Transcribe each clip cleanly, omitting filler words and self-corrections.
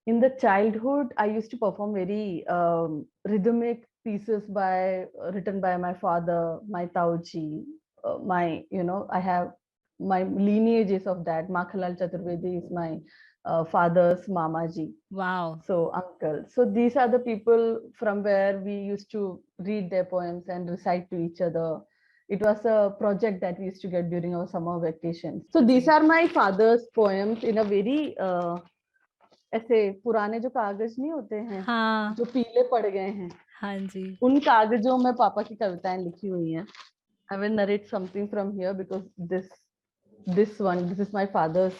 In the childhood, I used to perform very rhythmic pieces written by my father, my tauji, I have my lineages of that. Makhalal Chaturvedi is my father's mamaji. Wow. So uncle. So these are the people from where we used to read their poems and recite to each other. It was a project that we used to get during our summer vacations. So That's these are my father's poems in a very ऐसे पुराने जो कागज नहीं होते हैं हाँ, जो पीले पड़ गए हैं हाँ जी। उन कागजों में पापा की कविताएं लिखी हुई हैं. I will narrate something from here because this is my father's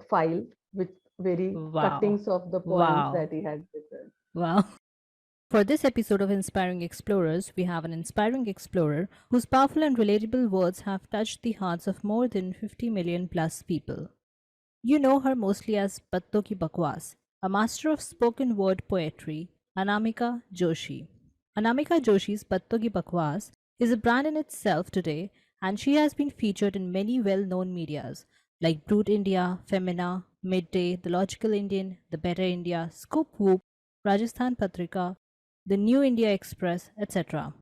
file with very Wow. cuttings of the poems Wow. that he had written. Wow. For this episode of Inspiring Explorers, we have an inspiring explorer whose powerful and relatable words have touched the hearts of more than 50 million plus people. You know her mostly as Batto Ki Bakwaas, a master of spoken word poetry, Anamika Joshi. Anamika Joshi's Batto Ki Bakwaas is a brand in itself today, and she has been featured in many well known medias like Brut India, Femina, Midday, The Logical Indian, The Better India, Scoopwhoop, Rajasthan Patrika, The New India Express, etc.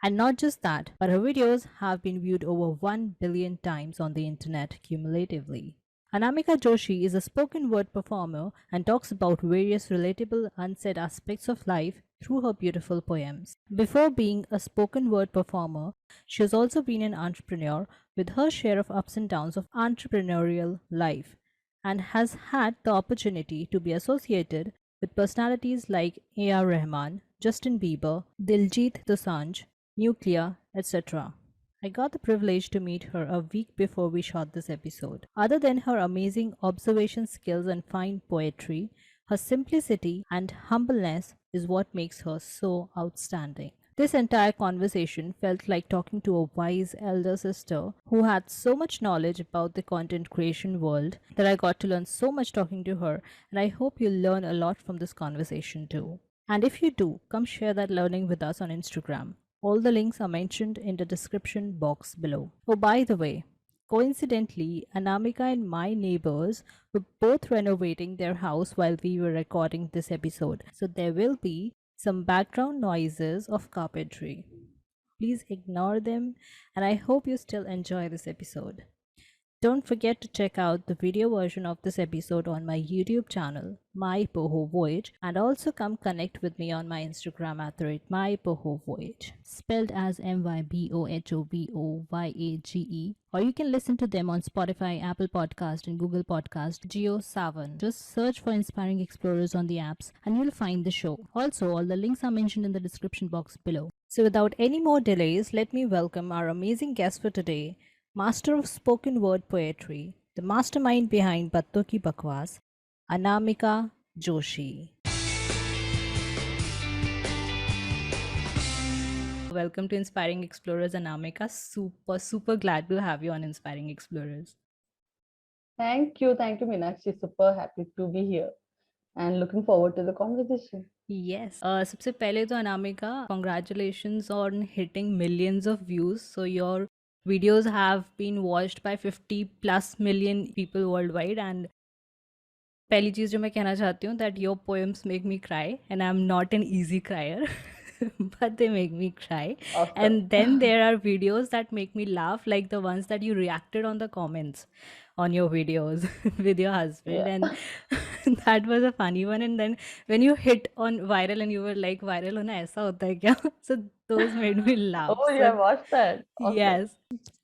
And not just that, but her videos have been viewed over 1 billion times on the internet cumulatively. Anamika Joshi is a spoken word performer and talks about various relatable, unsaid aspects of life through her beautiful poems. Before being a spoken word performer, she has also been an entrepreneur with her share of ups and downs of entrepreneurial life and has had the opportunity to be associated with personalities like A R Rahman, Justin Bieber, Diljit Dosanjh, Nucleya, etc. I got the privilege to meet her a week before we shot this episode. Other than her amazing observation skills and fine poetry, her simplicity and humbleness is what makes her so outstanding. This entire conversation felt like talking to a wise elder sister who had so much knowledge about the content creation world that I got to learn so much talking to her, and I hope you'll learn a lot from this conversation too. And if you do, come share that learning with us on Instagram. All the links are mentioned in the description box below. Oh, by the way, coincidentally, Anamika and my neighbors were both renovating their house while we were recording this episode, so there will be some background noises of carpentry. Please ignore them, and I hope you still enjoy this episode. Don't forget to check out the video version of this episode on my YouTube channel, MyBohoVoyage, and also come connect with me on my Instagram at the rate MyBohoVoyage, spelled as MyBohoVoyage, or you can listen to them on Spotify, Apple Podcast, and Google Podcast, Geo Savan. Just search for Inspiring Explorers on the apps and you'll find the show. Also, all the links are mentioned in the description box below. So without any more delays, let me welcome our amazing guest for today, master of spoken word poetry, the mastermind behind Batto Ki Bakwaas, Anamika Joshi. Welcome to Inspiring Explorers, Anamika. Super glad to have you on Inspiring Explorers. Thank you, Meenakshi. Super happy to be here and looking forward to the conversation. Yes. सबसे पहले तो Anamika, congratulations on hitting millions of views. So your videos have been watched by 50 plus million people worldwide. And पहली चीज़ जो मैं कहना चाहती हूँ that your poems make me cry and I'm not an easy crier. But they make me cry. Awesome. And then there are videos that make me laugh, like the ones that you reacted on the comments on your videos with your husband. Yeah. And that was a funny one. And then when you hit on viral and you were like, viral hona aisa hota hai kya? So those made me laugh. Oh, you So have watched that. Awesome. yes.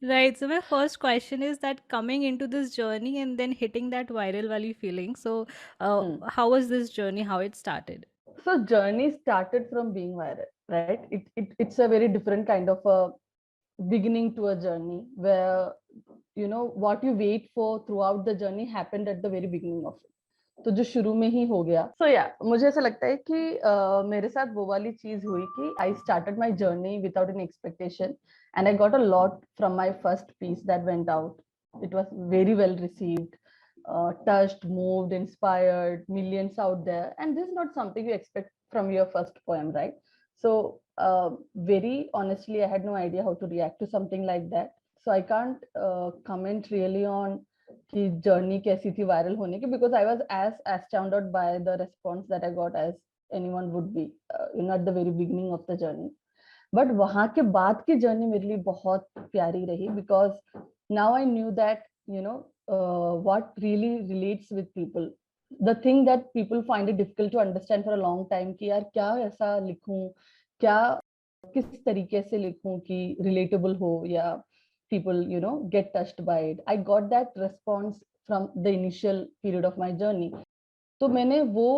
Right. So my first question is that coming into this journey and then hitting that viral valley feeling. So Hmm. how was this journey? How it started? So journey started from being viral, right? It's a very different kind of a beginning to a journey where what you wait for throughout the journey happened at the very beginning of it. तो जो शुरू में ही हो गया. So yeah, मुझे ऐसा लगता है कि मेरे साथ वो वाली चीज हुई कि I started my journey without any expectation and I got a lot from my first piece that went out. It was very well received, touched, moved, inspired, millions out there. And this is not something you expect from your first poem, right? So very honestly, I had no idea how to react to something like that. So I can't comment really on कि journey कैसी थी viral होने की, because I was as astounded by the response that I got as anyone would be, at the very beginning of the journey. But वहां के बाद की journey मेरे लिए बहुत प्यारी रही, because now I knew that what really relates with people, the thing that people find it difficult to understand for a long time, कि यार क्या ऐसा लिखूं, क्या किस तरीके से लिखूं कि relatable हो या people get touched by it. I got that response from the initial period of my journey. तो मैंने वो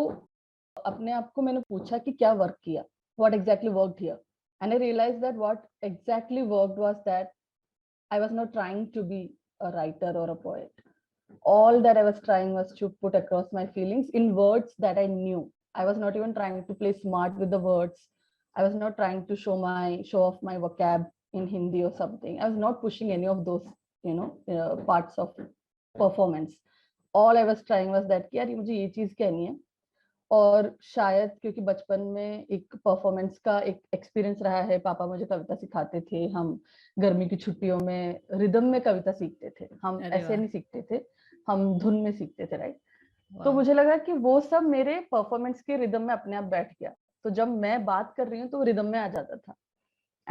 अपने आप को मैंने पूछा कि क्या वर्क किया, what exactly worked here, and I realized that what exactly worked was that I was not trying to be a writer or a poet. All that I was trying was to put across my feelings in words that I knew. I was not even trying to play smart with the words. I was not trying to show off my vocab in Hindi or something. I was not pushing any of those, parts of performance. All I was trying was that कि यार मुझे ये चीज कहनी है, और शायद क्योंकि बचपन में एक परफॉर्मेंस का एक एक्सपीरियंस रहा है, पापा मुझे कविता सिखाते थे, हम गर्मी की छुट्टियों में रिदम में कविता सीखते थे, हम ऐसे नहीं सीखते थे, हम धुन में सीखते थे, राइट। तो मुझे लगा कि वो सब मेरे परफॉर्मेंस के रिदम में अपने आप बैठ गया, तो जब मैं बात कर रही हूँ तो रिदम में आ जाता था,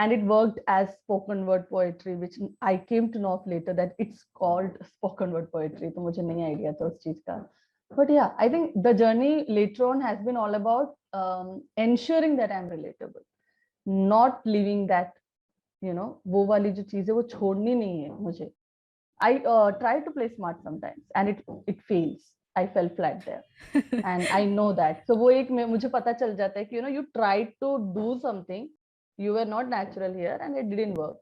and it worked as spoken word poetry, which I came to know later that it's called spoken word poetry. तो मुझे नहीं आइडिया था उस चीज का, but yeah, I think the journey later on has been all about ensuring that I'm relatable, not leaving that, वो वाली जो चीज है वो छोड़नी नहीं है मुझे. I try to play smart sometimes and it fails. I fell flat there. And I know that. So वो एक मुझे पता चल जाता है कि you tried to do something, you were not natural here and it didn't work.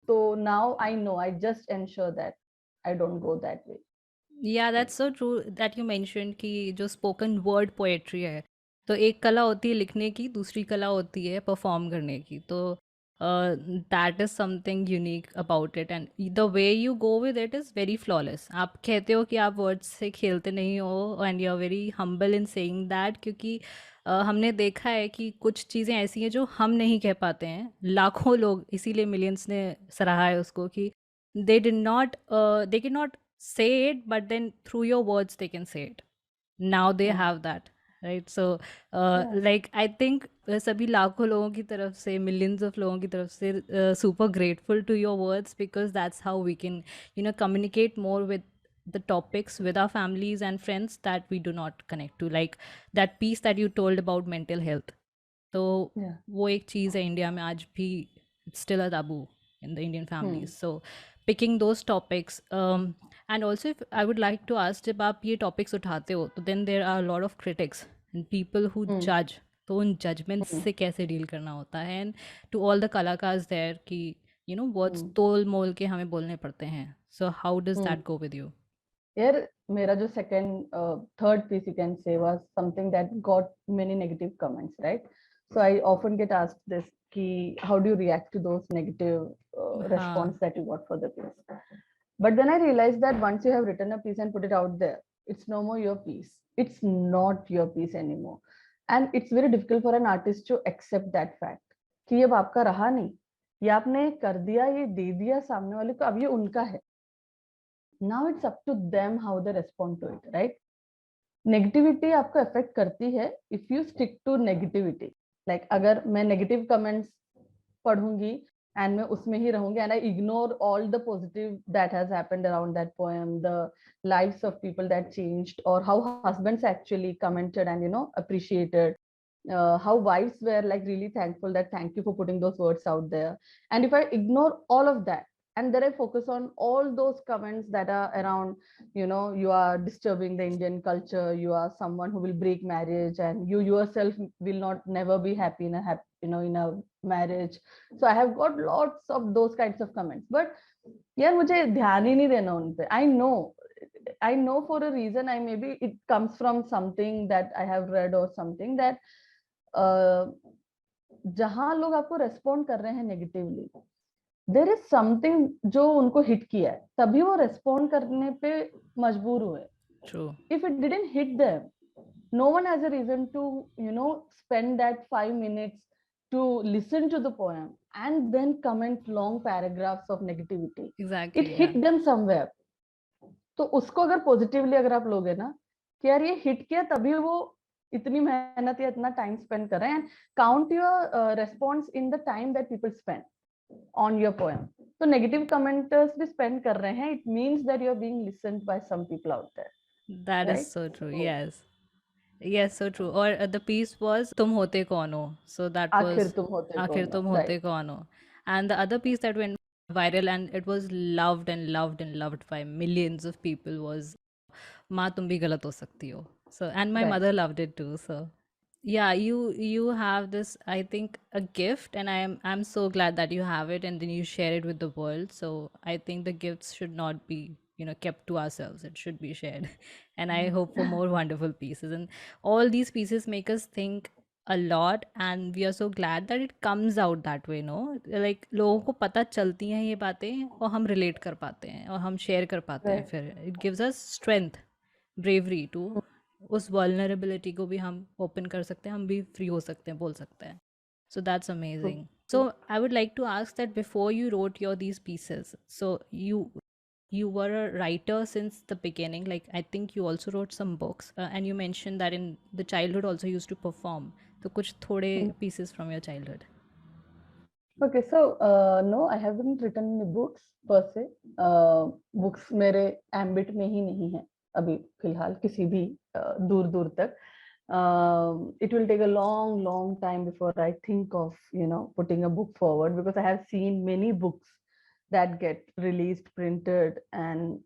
So now I know, I just ensure that I don't go that way. Yeah, that's so true that you mentioned कि जो spoken word poetry है, तो एक कला होती है लिखने की, दूसरी कला होती है परफॉर्म करने की. तो that is something unique about it and the way you go with it is very flawless. आप कहते हो कि आप words से खेलते नहीं हो and you are very humble in saying that, क्योंकि हमने देखा है कि कुछ चीज़ें ऐसी हैं जो हम नहीं कह पाते हैं, लाखों लोग, इसीलिए मिलियंस ने सराहा है उसको कि they cannot say it, but then through your words they can say it. Now they Yeah. have that, right? So Yeah. like I think सभी लाखों लोगों की तरफ से, millions of लोगों की तरफ से super grateful to your words, because that's how we can communicate more with the topics with our families and friends that we do not connect to, like that piece that you told about mental health. तो Yeah. वो एक चीज़ है India में आज भी, it's still a taboo in the Indian families. So picking those topics, and also if I would like to ask, जब आप ये topics उठाते हो तो then there are a lot of critics and people who judge, तो उन judgments से कैसे deal करना होता है, and to all the कलाकार्स there कि words तोल मोल के हमें बोलने पड़ते हैं. So how does that go with you? यार मेरा जो second third piece you can say was something that got many negative comments, right? So I often get asked this कि how do you react to those negative response that you got for the piece? But then I realized that once you have written a piece and put it out there, it's no more your piece. It's not your piece anymore. And it's very difficult for an artist to accept that fact कि ये अब आपका रहा नहीं, ये आपने कर दिया, ये दे दिया सामने वाले को, अब ये उनका है. Now it's up to them how they respond to it, right? Negativity आपको अफेक्ट करती है if you stick to negativity. Like अगर मैं नेगेटिव कमेंट्स पढ़ूंगी and मैं उसमें ही रहूंगी and I ignore all the positive that has happened around that poem, the lives of people that changed, or how husbands actually commented and appreciated, how wives were like really thankful that thank you for putting those words out there. And if I ignore all of that and then I focus on all those comments that are around, you are disturbing the Indian culture, you are someone who will break marriage, and you yourself will not never be happy in a in a marriage. So I have got lots of those kinds of comments, but यार मुझे ध्यान ही नहीं देना उन पे. I know for a reason, I maybe it comes from something that I have read or something that जहां लोग आपको रेस्पॉन्ड कर रहे हैं नेगेटिवली, देयर इज समथिंग जो उनको हिट किया है, तभी वो रेस्पॉन्ड करने पे मजबूर हुए. True. If it didn't hit them, no one has a reason to spend that 5 minutes to listen to the poem and then comment long paragraphs of negativity. Exactly. It hit them somewhere. तो उसको अगर positively अगर आप लोगे ना कि यार ये हिट किया तभी वो इतनी मेहनत या इतना टाइम स्पेंड कर रहे हैं, and count your response in the time that people spend on your poem. तो नेगेटिव कमेंटर्स भी स्पेंड कर रहे हैं, it means that you are being listened by some people out there, That is right? so true. Yes. Yes, so true. Or the piece was Tum Hote Kaun Ho. So that आखिर was तुम होते Aakhir कौन हो, Tum Hote right? Kaun Ho. And the other piece that went viral and it was loved and loved and loved by millions of people was माँ तुम भी गलत हो सकती हो. So and my right. mother loved it too. So yeah, you have this, I think, a gift, and I'm so glad that you have it and then you share it with the world. So I think the gifts should not be, kept to ourselves. It should be shared. And I hope for more wonderful pieces. And all these pieces make us think a lot, and we are so glad that it comes out that way, no? Like लोगों को पता चलती हैं ये बातें और हम relate कर पाते हैं और हम share कर पाते हैं, राइट. फिर it gives us strength, bravery to उस वल्नरेबिलिटी को भी हम ओपन कर सकते हैं, हम भी फ्री हो सकते हैं, बोल सकते हैं. So that's amazing. So I would like to ask that before you wrote your these pieces, so you were a writer since the beginning. Like, I think you also wrote some books, and you mentioned that in the childhood also you used to perform. So kuch thode pieces from your childhood. Okay, so no, I haven't written any books per se. Books मेरे ambit में ही नहीं है अभी फिलहाल किसी भी दूर दूर तक. It will take a long, long time before I think of, putting a book forward, because I have seen many books that get released, printed, and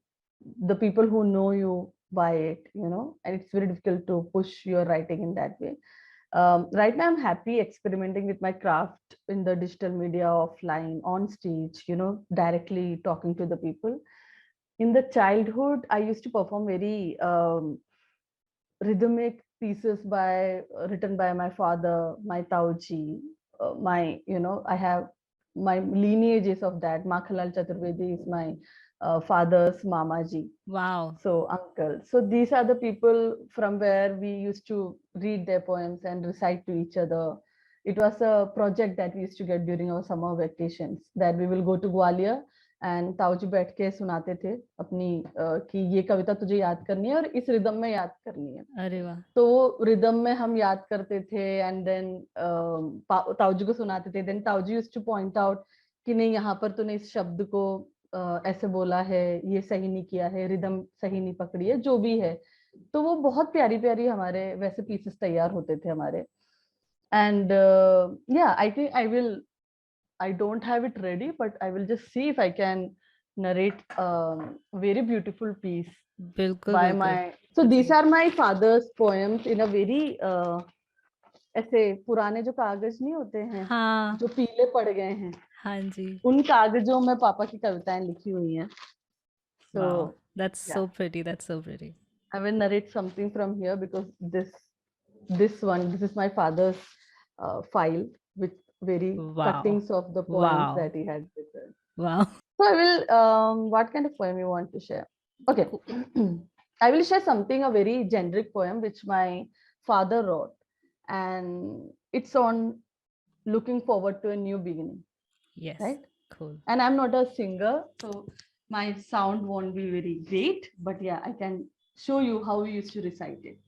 the people who know you buy it, and it's very difficult to push your writing in that way. Right now I'm happy experimenting with my craft in the digital media, offline, on stage, directly talking to the people. In the childhood, I used to perform very rhythmic pieces written by my father, my tauji, I have my lineages of that. Makhalal Chaturvedi is my father's mamaji. Wow. So uncle. So these are the people from where we used to read their poems and recite to each other. It was a project that we used to get during our summer vacations, that we will go to Gwalior and ताऊजी बैठ के सुनाते थे अपनी कि ये कविता तुझे याद करनी है और इस रिदम में याद करनी है. अरे वाह. तो रिदम में हम याद करते थे, एंड देन ताऊजी को सुनाते थे. देन ताऊजी यूज्ड टू पॉइंट आउट कि नहीं, यहाँ पर तूने इस शब्द को ऐसे बोला है, ये सही नहीं किया है, रिदम सही नहीं पकड़ी है, जो भी है. तो वो बहुत प्यारी प्यारी हमारे वैसे पीसेस तैयार होते थे हमारे. एंड या I think I don't have it ready, but I will just see if I can narrate a very beautiful piece बिल्कुल by बिल्कुल. my. So these are my father's poems in a very ऐसे पुराने जो कागज नहीं होते हैं, हाँ जो पीले पड़ गए हैं, हाँ जी. उन कागजों में पापा की कविताएं लिखी हुई हैं. So Wow, that's yeah, so pretty. That's so pretty. I will narrate something from here, because this is my father's file with very Wow. cuttings of the poems Wow. that he had written. Wow. So I will, what kind of poem you want to share? Okay. I will share something, a very generic poem which my father wrote, and it's on looking forward to a new beginning, Yes. right? Cool. And I'm not a singer, so my sound won't be very great, but yeah, I can show you how we used to recite it.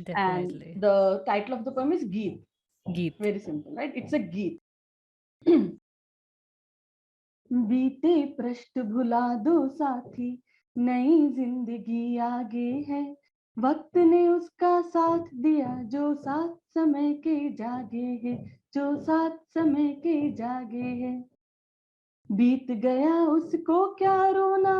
Definitely. And the title of the poem is Geet. Geet. Very simple, right? It's a Geet. बीते पृष्ठ भुला दो साथी, नई जिंदगी आगे है. वक्त ने उसका साथ दिया जो साथ समय के जागे है, जो साथ समय के जागे है. बीत गया उसको क्या रोना,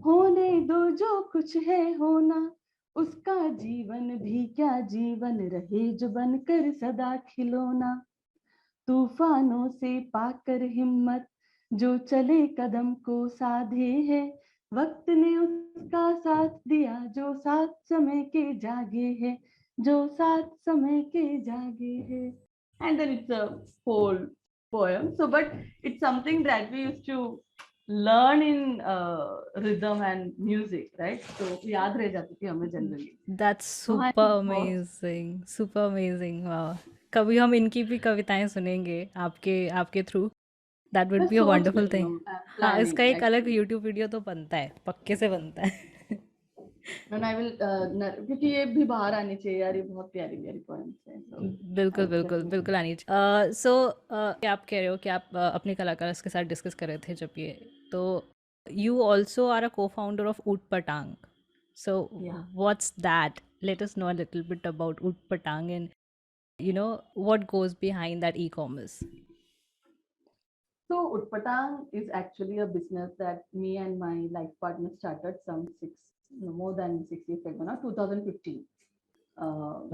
होने दो जो कुछ है होना. उसका जीवन भी क्या जीवन रहे जो बनकर सदा खिलौना. तूफानों से पाकर हिम्मत जो चले कदम को साधे है. वक्त ने उसका साथ दिया जो साथ समय के जागे है, जो साथ समय के जागे है. And then it's a whole poem. So, but it's something that we used to learn in rhythm and music, right? So याद रह जाती थी हमें generally. That's super amazing. Super amazing. Wow. कभी हम इनकी भी कविताएं सुनेंगे आपके through. That would be a wonderful thing. हाँ, इसका एक अलग YouTube वीडियो तो बनता है, पक्के से बनता है. And I will क्योंकि ये भी बाहर आनी चाहिए यार, ये बहुत प्यारी प्यारी poems हैं, so बिल्कुल I'll बिल्कुल definitely. बिल्कुल आनी सो आप कह रहे हो कि आप अपने कलाकार के साथ डिस्कस कर रहे थे जब ये, तो यू ऑल्सो आर अ को फाउंडर ऑफ ऊट पटांग. सो Yeah. What's that? Let us know a little bit about ऊट पटांग and what goes behind that e-commerce. So Utpatang is actually a business that me and my life partner started some more than 6 years ago now, 2015.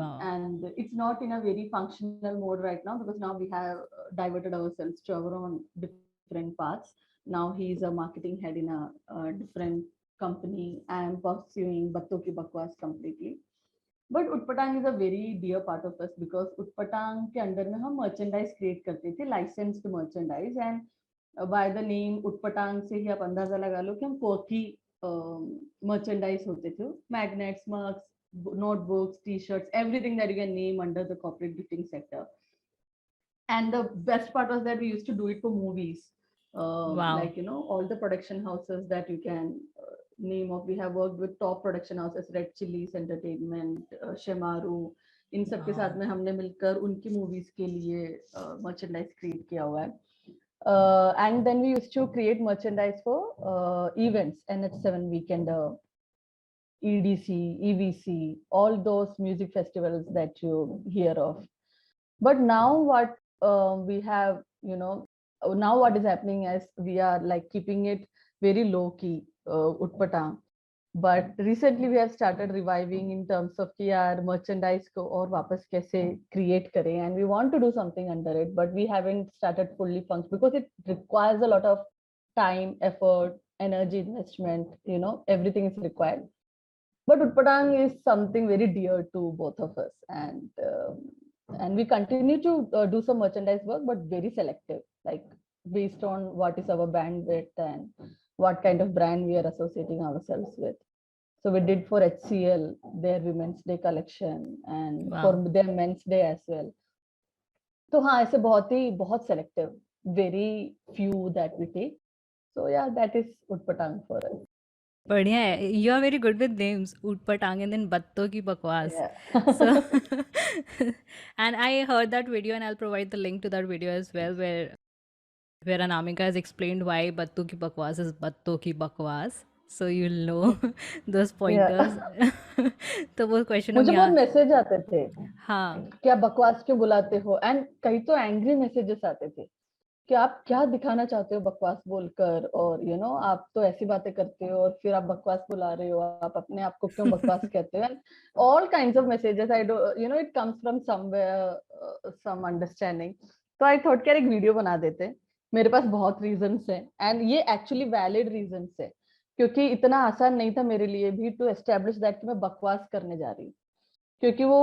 Wow. And it's not in a very functional mode right now because now we have diverted ourselves to our own different paths. Now he is a marketing head in a different company. I am pursuing Batto Ki Bakwaas completely. But Utpatang is a very dear part of us because Utpatang के under में हम merchandise create करते थे, licensed merchandise. And by the name Utpatang से ही आप अंदाजा लगा लो कि हम कोकी मर्चेंडाइज होते थे. Magnets, mugs, notebooks, t-shirts, everything that you can name under the corporate gifting sector. And the best part was that we used to do it for movies. Wow. Like, all the production houses that you can name of. We have worked with top production houses, Red Chillies Entertainment, Shemaru. इन सब के साथ Wow. में हमने मिलकर उनकी movies के लिए merchandise create किया हुआ है. And then we used to create merchandise for events, NH7 weekend, EDC, EVC, all those music festivals that you hear of. But now what we have, now what is happening is we are like keeping it very low key, Utpatang. But recently we have started reviving in terms of कि यार merchandise को और वापस कैसे create करें, and we want to do something under it, but we haven't started fully functioning because it requires a lot of time, effort, energy investment. Everything is required. But Utpadang is something very dear to both of us, and we continue to do some merchandise work, but very selective, like based on what is our bandwidth and what kind of brand we are associating ourselves with. So we did for HCL their Women's Day collection and for Wow. their Men's Day as well. तो हाँ, ऐसे बहुत selective, very few that we take. So yeah, that is Utpatang for us. बढ़िया है. You are very good with names. Ootpatang and then Batto Ki Bakwaas. Yeah. So, and I heard that video, and I'll provide the link to that video as well, where Anamika has explained why Batto Ki Bakwaas is Batto Ki Bakwaas. So you'll know those pointers. Yeah. तो वो question हम मुझे बहुत यहाँ. Message आते थे, हाँ. क्या बकवास क्यों बुलाते हो, एंड कई तो एंग्री मैसेजेस आते थे कि आप क्या दिखाना चाहते हो बकवास बोलकर, और आप तो ऐसी बातें करते हो और फिर आप बकवास बुला रहे हो, आप अपने आप को क्यों बकवास कहते हो, and all kinds of messages. I do it comes from somewhere, some understanding. तो आई थॉट कि यार एक वीडियो बना देते. मेरे पास बहुत रीजंस हैं, एंड ये एक्चुअली वैलिड रीजंस है, क्योंकि इतना आसान नहीं था मेरे लिए भी टू एस्टेब्लिश दैट कि मैं बकवास करने जा रही हूँ. क्योंकि वो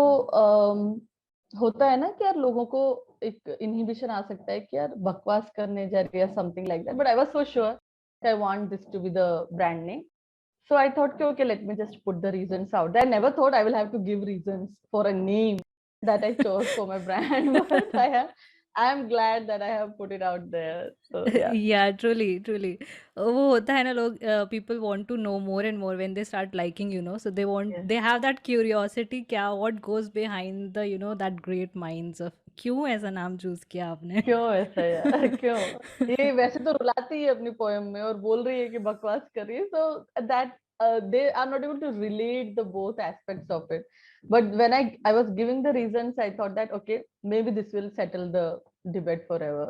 होता है ना कि यार लोगों को एक इनहिबिशन आ सकता है कि यार बकवास करने जा रही है, something like that. But I was so sure I want this to be the brand name. So I thought, okay, let me just put the reasons out there. I never thought I will have to give reasons for a name that I chose for my brand, but I am glad that I have put it out there. So yeah. Yeah, truly, truly. वो होता है ना, लोग people want to know more and more when they start liking, so Yes. they have that curiosity, क्या what goes behind the that great minds of क्यों ऐसा नाम choose किया आपने. क्यों ऐसा यार, क्यों? ये वैसे तो रुलाती है अपनी पोएम में और बोल रही है कि बकवास कर रही है, so that they are not able to relate the both aspects of it. But when I was giving the reasons, I thought that okay, maybe this will settle the debate forever,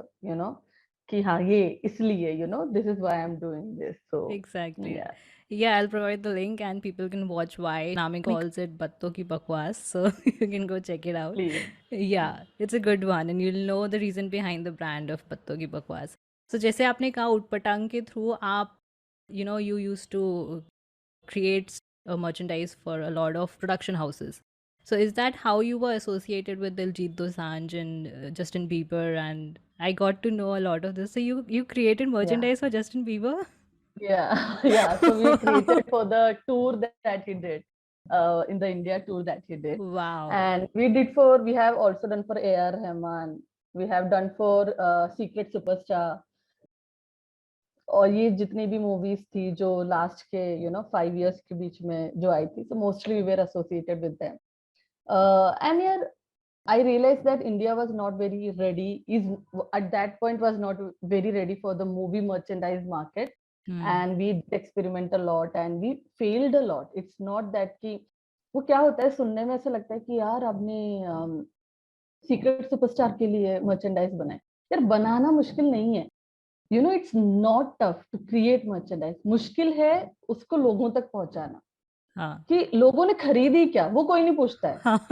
कि हाँ ये इसलिए, this is why I'm doing this. So Exactly. yeah, Yeah, I'll provide the link and people can watch why Namik calls it Batto Ki Bakwaas. So you can go check it out. please. Yeah, it's a good one and you'll know the reason behind the brand of Batto Ki Bakwaas. So जैसे आपने कहा उटपटांग के through आप you used to create a merchandise for a lot of production houses. So is that how you were associated with Diljit Dosanjh and Justin Bieber? And I got to know a lot of this. So you created Yeah. merchandise for Justin Bieber? Yeah, yeah. So we created for the tour that he did, in the India tour that he did. Wow. And we have also done for A R Rahman. We have done for Secret Superstar. और ये जितनी भी movies थी जो last के 5 years के बीच में जो आई थी, so mostly we were associated with them. And yeah, I realized that India was not very ready, is at that point was not very ready for the movie merchandise market. And we experiment a lot and we failed a lot. It's not that कि वो क्या होता है, सुनने में ऐसा लगता है कि यार आपने सीक्रेट सुपरस्टार के लिए मर्चेंडाइज बनाए. यार बनाना मुश्किल नहीं है. It's not tough to create merchandise. मुश्किल है उसको लोगों तक पहुंचाना. हाँ. कि लोगों ने खरीदी क्या, वो कोई नहीं पूछता है. हाँ.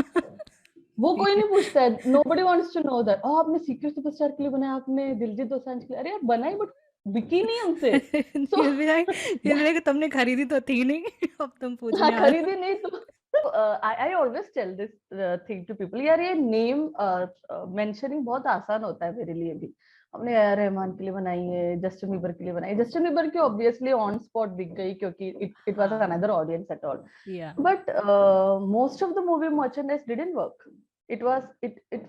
वो कोई नहीं पूछता है. Nobody wants to know that. आपने सीक्रेट सुपरस्टार के लिए बनाया, आपने दिलजीत दोसांझ के लिए. अरे यार बनाई बट बिकी नहीं हमसे. So You'll be like, तुमने खरीदी तो थी नहीं, अब तुम पूछने हाँ आ रहे खरीदी नहीं तो. I always tell this thing to people. यार ये नेम मेंशनिंग बहुत आसान होता है मेरे लिए भी. हमने ए आर रहमान के लिए बनाई है, जस्टिन बीबर के लिए बनाई है. जस्टिन बीबर की ऑब्वियसली ऑन स्पॉट बिक गई क्योंकि it was another audience at all. Yeah. But most of the movie merchandise didn't work. It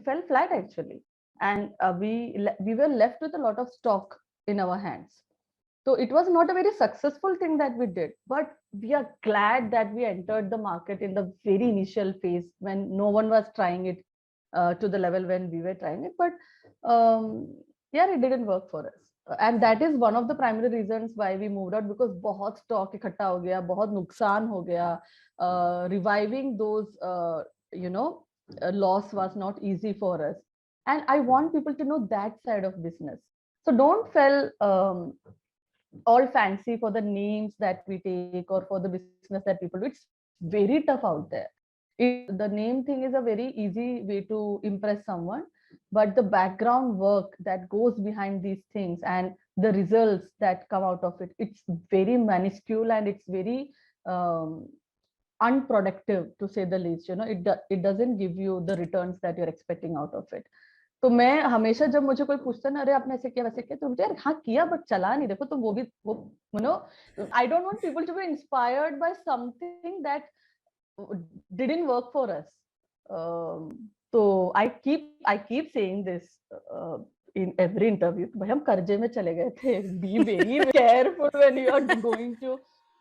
fell flat actually, and we were left with a lot of stock in our hands. So it was not a very successful thing that we did, but we are glad that we entered the market in the very initial phase when no one was trying it to the level when we were trying it. But yeah, it didn't work for us. And that is one of the primary reasons why we moved out, because बहुत stock इकट्ठा हो गया, बहुत नुकसान हो गया. Reviving those, loss was not easy for us. And I want people to know that side of business. So don't feel all fancy for the names that we take or for the business that people do. It's very tough out there. The name thing is a very easy way to impress someone, but the background work that goes behind these things and the results that come out of it, it's very minuscule and it's very unproductive, to say the least. It doesn't give you the returns that you're expecting out of it. तो मैं हमेशा जब मुझे कोई पूछता है ना, अरे आपने ऐसे किया वैसे किया, तो मुझे यार हाँ किया बट चला नहीं. देखो तो वो भी I don't want people to be inspired by something that didn't work for us. तो I keep saying this in every interview. भाई हम कर्जे में चले गए थे. Be very careful when you are going to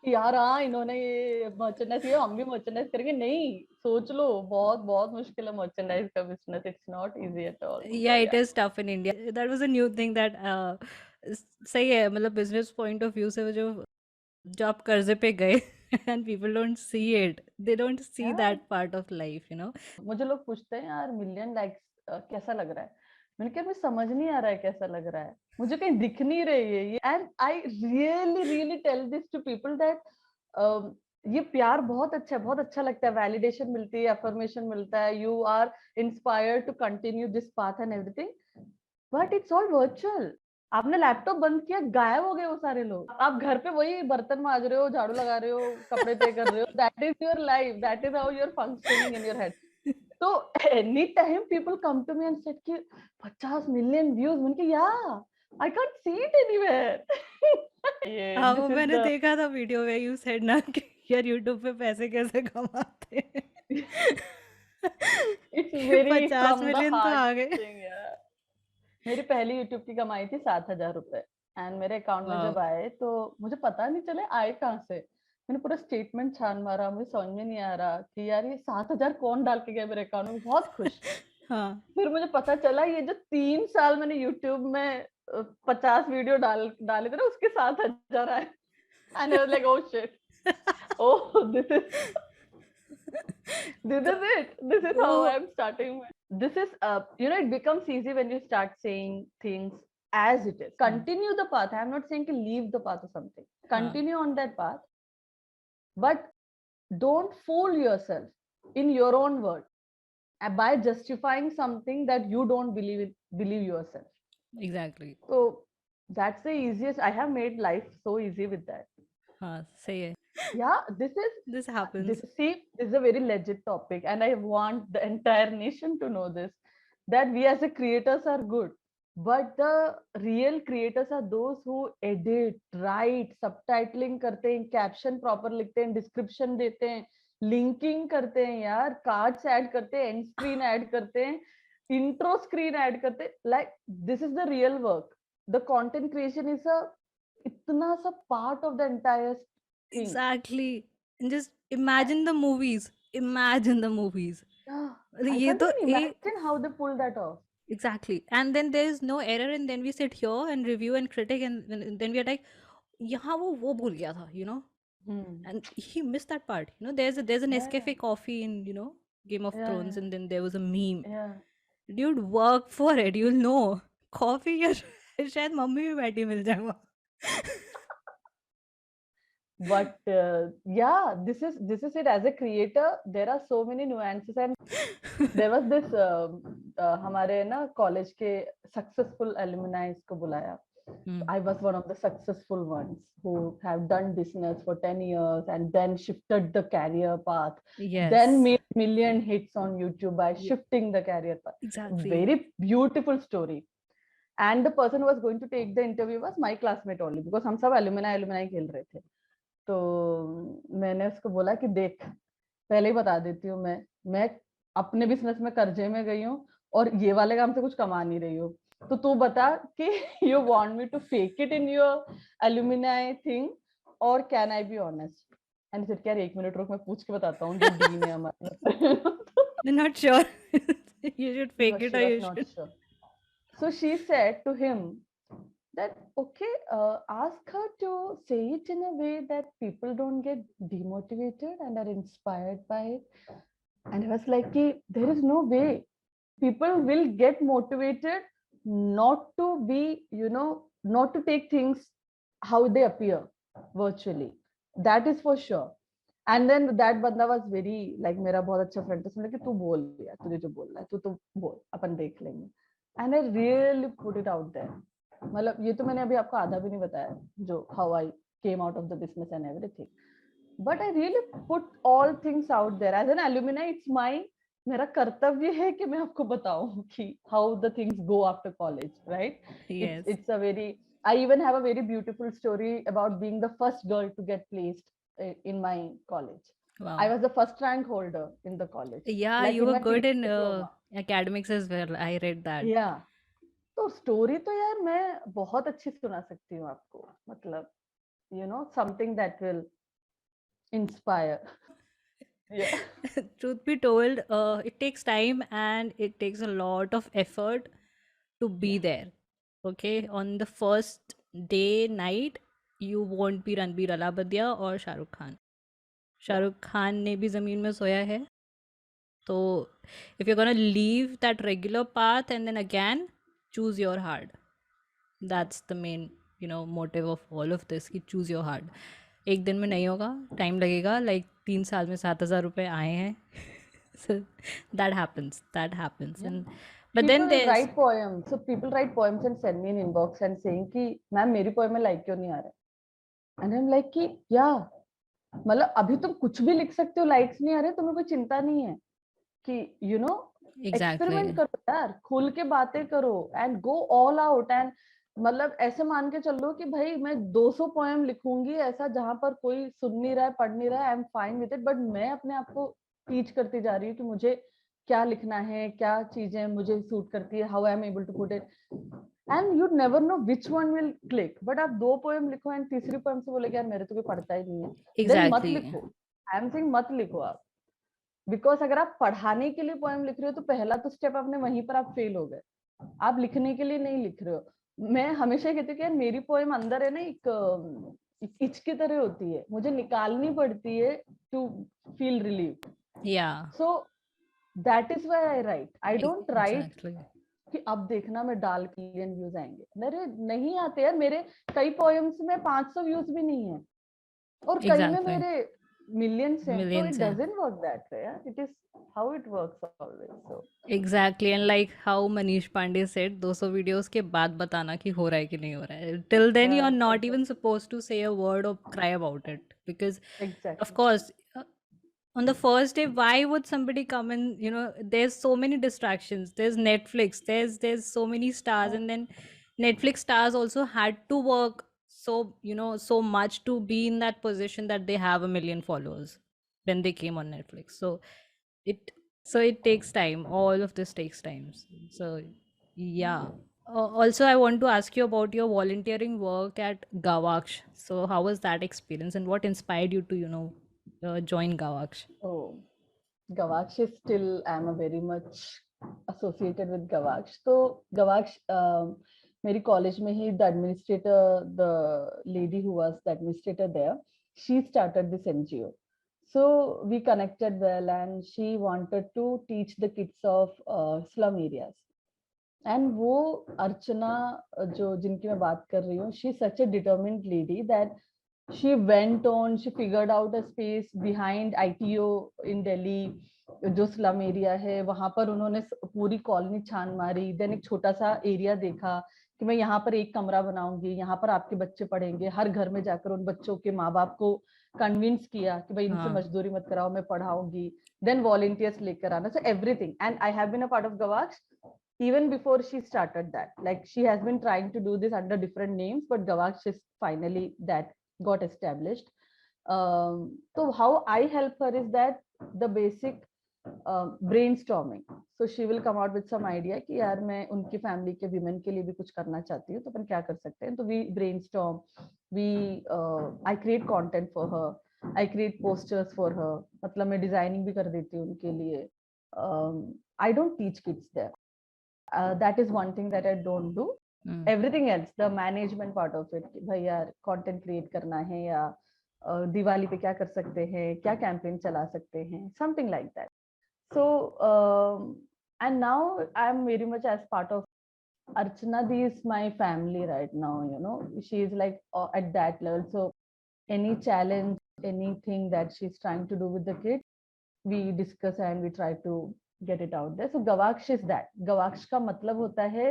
यार हाँ इन्होंने ये मर्चेंडाइज किया, हम भी मर्चेंडाइज करेंगे. नहीं, सोच लो, बहुत बहुत मुश्किल है मर्चेंडाइज का business. It's not easy at all. Yeah, it is tough in India. That was a new thing that सही है. मतलब बिजनेस पॉइंट ऑफ व्यू से वो जो आप कर्जे पे गए and people don't see it. They don't see that part of life, मुझे लोग पूछते हैं यार मिलियन लाइक्स कैसा लग रहा है. मैंने कहा मुझे समझ नहीं आ रहा है कैसा लग रहा है, मुझे कहीं दिख नहीं रही है ये. And I really tell this to people that ये प्यार बहुत अच्छा है, बहुत अच्छा लगता है. वैलिडेशन मिलती है, अफर्मेशन मिलता है, you are inspired to continue this path and everything. But it's all virtual. आपने लैपटॉप बंद किया, गायब हो गए वो सारे लोग. आप घर पे वही बर्तन मांज रहे हो, झाड़ू लगा रहे हो, कपड़े तय कर रहे हो. That is your life, that is how you are functioning in your head. So anytime people come to me and said कि 50 million views, मैंने कहा yeah, I can't see it anywhere. हाँ, वो मैंने देखा था वीडियो में. यू सेड ना कि यार यूट्यूब पे पैसे कैसे कमाते हैं. It's very 50 from the million तो heart आ गए. thing, yeah. मेरी पहली यूट्यूब की कमाई थी 7,000 रुपए. एंड मेरे अकाउंट में जब आए तो मुझे पता नहीं चले आए कहाँ से. मैंने पूरा स्टेटमेंट छान मारा, मुझे समझ में नहीं आ रहा कि यार ये 7,000 कौन डाल के गया मेरे अकाउंट में. बहुत खुश. हाँ. फिर मुझे पता चला ये जो 3 साल मैंने यूट्यूब में 50 वीडियो डाले थे ना, उसके 7,000 आए. And I was like oh shit, oh this is it. This is how I'm starting. This is it becomes easy when you start saying things as it is. Continue the path. I'm not saying to leave the path or something. Continue on that path, but don't fool yourself in your own word by justifying something that you don't believe yourself. Exactly. So that's the easiest. I have made life so easy with that. हाँ, सही है. Yeah, this happens. This is a very legit topic, and I want the entire nation to know this, that we as a creators are good, but the real creators are those who edit, write, subtitling करते हैं, caption proper लिखते हैं, description देते हैं, linking करते हैं यार, cards add करते हैं, end screen add करते हैं, intro screen add करते हैं. Like this is the real work. The content creation is a इतना सा part of the entire thing. Exactly. And just imagine the movies. Imagine the movies. Yeah, I ये can't तो even एक imagine how they pulled that off. exactly. And then there is no error, and then we sit here and review and critic, and then we are like, यहाँ वो भूल गया था, you know, Hmm. and he missed that part. You know, there's an Yeah, Nescafe coffee in, you know, Game of yeah, Thrones, and then there was a meme. yeah. Dude, work for it. You'll know. Coffee या शायद mummy भी बैठी मिल जाए वहाँ. But yeah, this is it. As a creator, there are so many nuances, and there was this हमारे ना college के successful alumni को बुलाया. Hmm. I was one of the successful ones who have done business for 10 years and then shifted the career path, then Yes. made million hits on YouTube by Ye- shifting the career path. Exactly. Very beautiful story. And the person who was going to take the interview was my classmate only, because हम सब alumni खेल रहे थे. तो मैंने उसको बोला कि देख, पहले ही बता देती हूँ, मैं अपने बिजनेस में कर्जे में गई हूँ और ये वाले काम से कुछ कमा नहीं रही हूँ. तो तू बता कि you want me to fake it in your alumni thing और can I be honest. And फिर क्या, 1 मिनट रुक, मैं पूछ के बताता हूँ, जो डीन है हमारे. They're not sure. You should fake it She or was you not should. sure. So she said to him that, okay, ask her to say it in a way that people don't get demotivated and are inspired by it. And I was like, there is no way. People will get motivated not to be, not to take things how they appear virtually. That is for sure. And then that banda was very like, मेरा बहुत अच्छा friend था, उसने कि तू बोल यार, तुझे जो बोलना है तू बोल, अपन देख लेंगे. And I really put it out there. मतलब ये तो मैंने अभी आपको आधा भी नहीं बताया, जो how I came out of the business and everything. But I really put all things out there. As an alumni, it's my, मेरा कर्तव्य है कि मैं आपको बताऊं कि how the things go after college, right? Yes. It's a very, I even have a very beautiful story about being the first girl to get placed in my college. Wow. I was the first rank holder in the college, Yeah, like you in were my good PG in diploma. academics as well. I read that. Yeah. तो story तो यार मैं बहुत अच्छी सुना सकती हूँ आपको, मतलब something that will inspire. Yeah. Truth be told, it takes time and it takes a lot of effort to be Yeah. there. Okay, on the first day night, you won't be Ranbir Alabadia or Shah Rukh Khan. Shah Yeah. Rukh Khan ने भी ज़मीन में सोया है. So if you're gonna leave that regular path and then again choose your hard, that's the main, you know, motive of all of this, कि choose your hard. एक दिन में नहीं होगा, टाइम लगेगा, like 3 साल में 7,000 रुपए आए हैं. So that happens. Yeah. And but then People there's write poems. So people write poems and send me an inbox and saying कि मैम मेरी poem में like क्यों नहीं आ रहा. And I'm like कि yeah, मतलब अभी तुम कुछ भी लिख सकते हो, likes नहीं आ रहे, तुम्हें कोई चिंता नहीं है कि exactly. experiment करो यार, खुल के बातें करो and go all out. And मतलब ऐसे मान के चलो कि भाई मैं 200 पोएम लिखूंगी ऐसा जहां पर कोई सुन नहीं रहा है, पढ़ नहीं रहा है, I am fine with it. But मैं अपने आप को टीच करती जा रही हूँ कि मुझे क्या लिखना है, क्या चीजें मुझे सूट करती है, how I am able to put it. And you never know which one will click. But आप 2 पोएम लिखो एंड तीसरी पोएम से बोले कि यार मेरे तो कोई पढ़ता ही नहीं है, देन मत Exactly. लिखो. आई एम सेइंग मत लिखो आप. बिकॉज अगर आप पढ़ाने के लिए पोएम लिख रहे हो तो पहला तो स्टेप आपने वहीं पर आप फेल हो गए. आप लिखने के लिए नहीं लिख रहे हो. मैं हमेशा कहती हूँ कि यार मेरी पोएम अंदर है ना, एक इच की तरह होती है, मुझे निकालनी पड़ती है to feel relieve. Yeah. So that is why I write. I don't write Exactly. कि अब देखना मैं डाल के मिलियन व्यूज आएंगे. मेरे नहीं आते यार. मेरे कई पोएम्स में 500 व्यूज भी नहीं है और कई में Exactly. मेरे millions हैं. So Millions it हैं. doesn't work that way. Yeah? It is how it works always. So Exactly. And like how Manish Pandey said, 200 videos के बाद बताना कि हो रहा है कि नहीं हो रहा है. Till then you yeah, are not exactly. even supposed to say a word or cry about it, because of Exactly. course on the first day, why would somebody come and, you know, there's so many distractions. There's Netflix, there's so many stars, and then Netflix stars also had to work so, you know, so much to be in that position that they have a million followers when they came on Netflix. So it it takes time. All of this takes time. So yeah. Also, I want to ask you about your volunteering work at Gawaksh. So, how was that experience, and what inspired you to, join Gawaksh? Oh, Gavaksh is still, I'm a very much associated with Gavaksh. So Gavaksh, मेरी college में ही the administrator, the lady who was the administrator there, she started this NGO. So we connected well, and she wanted to teach the kids of slum areas. And वो अर्चना जो जिनकी मैं बात कर रही हूँ, she such a determined lady that she went on, she figured out a space behind ITO in Delhi, जो slum area है वहां पर उन्होंने पूरी कॉलोनी छान मारी, देन एक छोटा सा एरिया देखा कि मैं यहाँ पर एक कमरा बनाऊंगी, यहाँ पर आपके बच्चे पढ़ेंगे, हर घर में जाकर उन बच्चों के माँ बाप को कन्विंस किया कि भाई इनसे मजदूरी मत कराओ, मैं पढ़ाऊंगी, देन वॉलंटियर्स लेकर आना, so everything, and I have been a part of Gavaks even before she started that. Like she has been trying to do this under different names, but Gawaksh is finally that got established. So how I help her is that the basic brainstorming. So she will come out with some idea कि यार मैं उनकी family के women के लिए भी कुछ करना चाहती हूँ, तो अपन क्या कर सकते हैं, तो we brainstorm, we I create content for her, I create posters for her, मतलब मैं डिजाइनिंग भी कर देती हूँ उनके लिए. I don't teach kids there. That is one thing that I don't do. Everything else, the management part of it, भाई यार content create करना है या दिवाली पे क्या कर सकते हैं, क्या कैंपेन चला सकते हैं, something like that. So and now I'm very much as part of Archana. Di is my family right now. You know, she is like at that level. So any challenge, anything that she's trying to do with the kids, we discuss and we try to get it out there. So Gawaksh is that. Gawaksh का मतलब होता है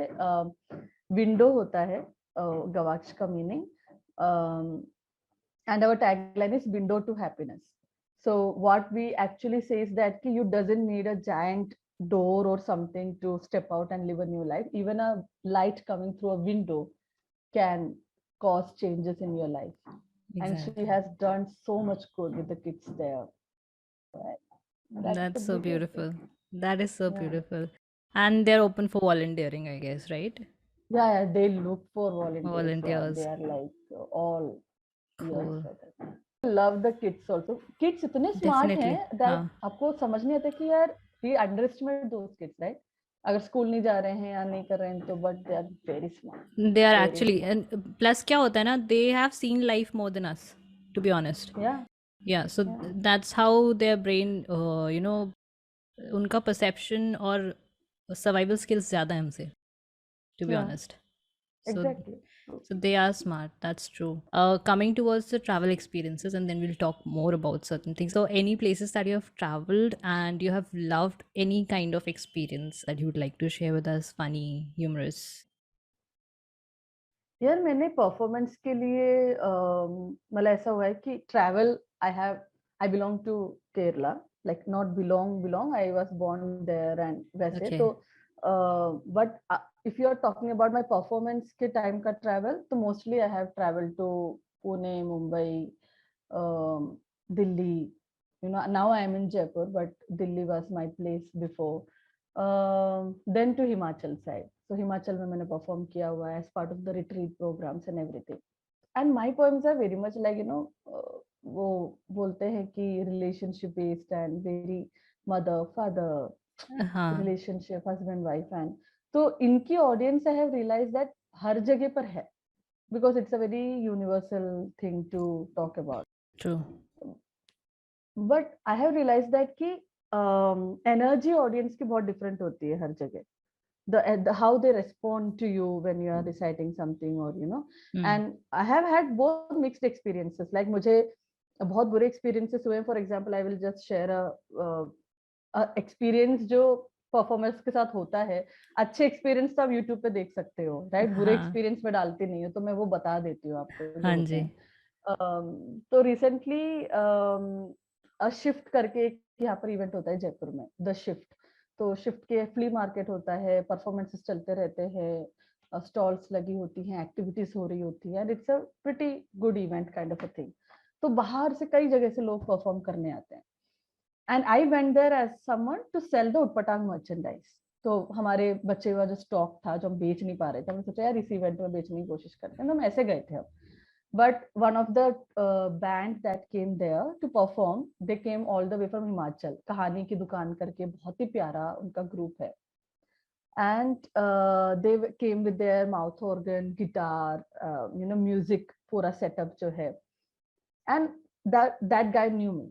window होता है, Gawaksh का meaning, and our tagline is window to happiness. So what we actually say is that you doesn't need a giant door or something to step out and live a new life. Even a light coming through a window can cause changes in your life. Exactly. And she has done so much good with the kids there. That's so beautiful. That is so beautiful. And they're open for volunteering, I guess, right? Yeah, they look for Volunteers. They are like all cool. years. Love the kids also. Kids इतने smart हैं that आपको समझ नहीं आता कि यार we underestimate those kids, right? अगर school नहीं जा रहे हैं या नहीं कर रहे हैं तो but they are very smart. They are actually, and plus क्या होता है ना, they have seen life more than us, to be honest. Yeah, so that's how their brain, उनका perception और survival skills ज़्यादा है हमसे, to be honest. Exactly. So they are smart. That's true. Coming towards the travel experiences, and then we'll talk more about certain things. So, any places that you have traveled and you have loved, any kind of experience that you would like to share with us, funny, humorous? यार मैंने performance के लिए मतलब ऐसा हुआ है कि travel I belong to Kerala, like not belong I was born there and वैसे तो but if you are talking about my performance के टाइम का ट्रैवल, तो mostly I have travel to Pune, Mumbai, Delhi. You know, now I am in Jaipur, but Delhi was my place before. Then to Himachal side. So Himachal में मैंने perform किया हुआ है as part of the retreat programs and everything. And my poems are very much like, you know, वो बोलते हैं कि relationship based and very mother father relationship, husband wife, and तो इनकी audience I have realized that हर जगह पर है, because it's a very universal thing to talk about. True. But I have realize that कि एनर्जी ऑडियंस की बहुत different होती है हर जगह. The how they respond to you when you are reciting something, or you know, and I have had both mixed experiences. Like मुझे बहुत बुरे experiences हुए. For example, I will just share a experience जो performance के साथ होता है. अच्छे एक्सपीरियंस तो आप यूट्यूब पे देख सकते हो, राइट? बुरे एक्सपीरियंस में डालती नहीं हो, तो मैं वो बता देती हूँ आपको. हाँ जी. तो रिसेंटली शिफ्ट करके यहाँ पर इवेंट होता है जयपुर में, द शिफ्ट. तो शिफ्ट के फ्ली मार्केट होता है, परफॉर्मेंसेस चलते रहते हैं, स्टॉल्स लगी होती हैं, एक्टिविटीज हो रही होती है, and it's a pretty good event kind of a thing. तो बाहर से कई जगह से लोग परफॉर्म करने आते हैं, and I went there as someone to sell the Utpatang merchandise. तो हमारे बच्चे का जो स्टॉक था जो हम बेच नहीं पा रहे थे, हमने सोचा यार इसी इवेंट में बेचने की कोशिश करते हैं, तो हम ऐसे गए थे। But one of the band that came there to perform, they came all the way from Himachal, कहानी की दुकान करके बहुत ही प्यारा उनका ग्रुप है। And they came with their mouth organ, guitar, music, पूरा setup जो है। And that guy knew me.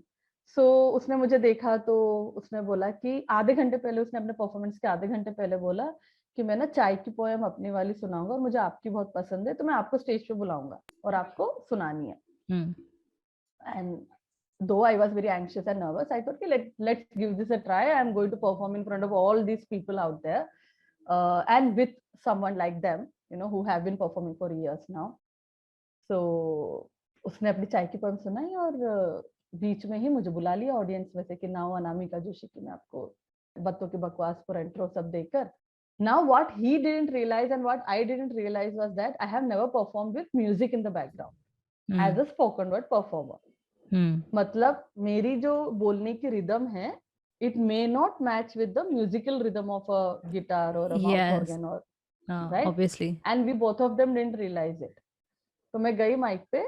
So उसने मुझे देखा तो उसने बोला कि आधे घंटे पहले, उसने अपने परफॉर्मेंस के आधे घंटे पहले बोला कि मैं ना चाय की पोएम अपनी वाली सुनाऊंगा और मुझे आपकी बहुत पसंद है, तो मैं आपको स्टेज पे बुलाऊंगा और आपको सुनानी है। And though I was very anxious and nervous, I thought, let's give this a try. I'm going to perform in front of all these people out there, and with someone like them, who have been performing for years now. So उसने अपनी चाय की poem सुनाई और बीच में ही मुझे बुला लिया ऑडियंस में से कि नाउ अनामिका जोशी की मैं आपको बत्तों की बकवास पूरा इंट्रो सब देकर। Now what he didn't realize and what I didn't realize was that I have never performed with music in the background as a spoken word performer. मतलब मेरी जो बोलने की रिदम है, it may not match with the musical rhythm of a guitar or a mouth organ or right, obviously, and we both of them didn't realize it. तो मैं गई mic पे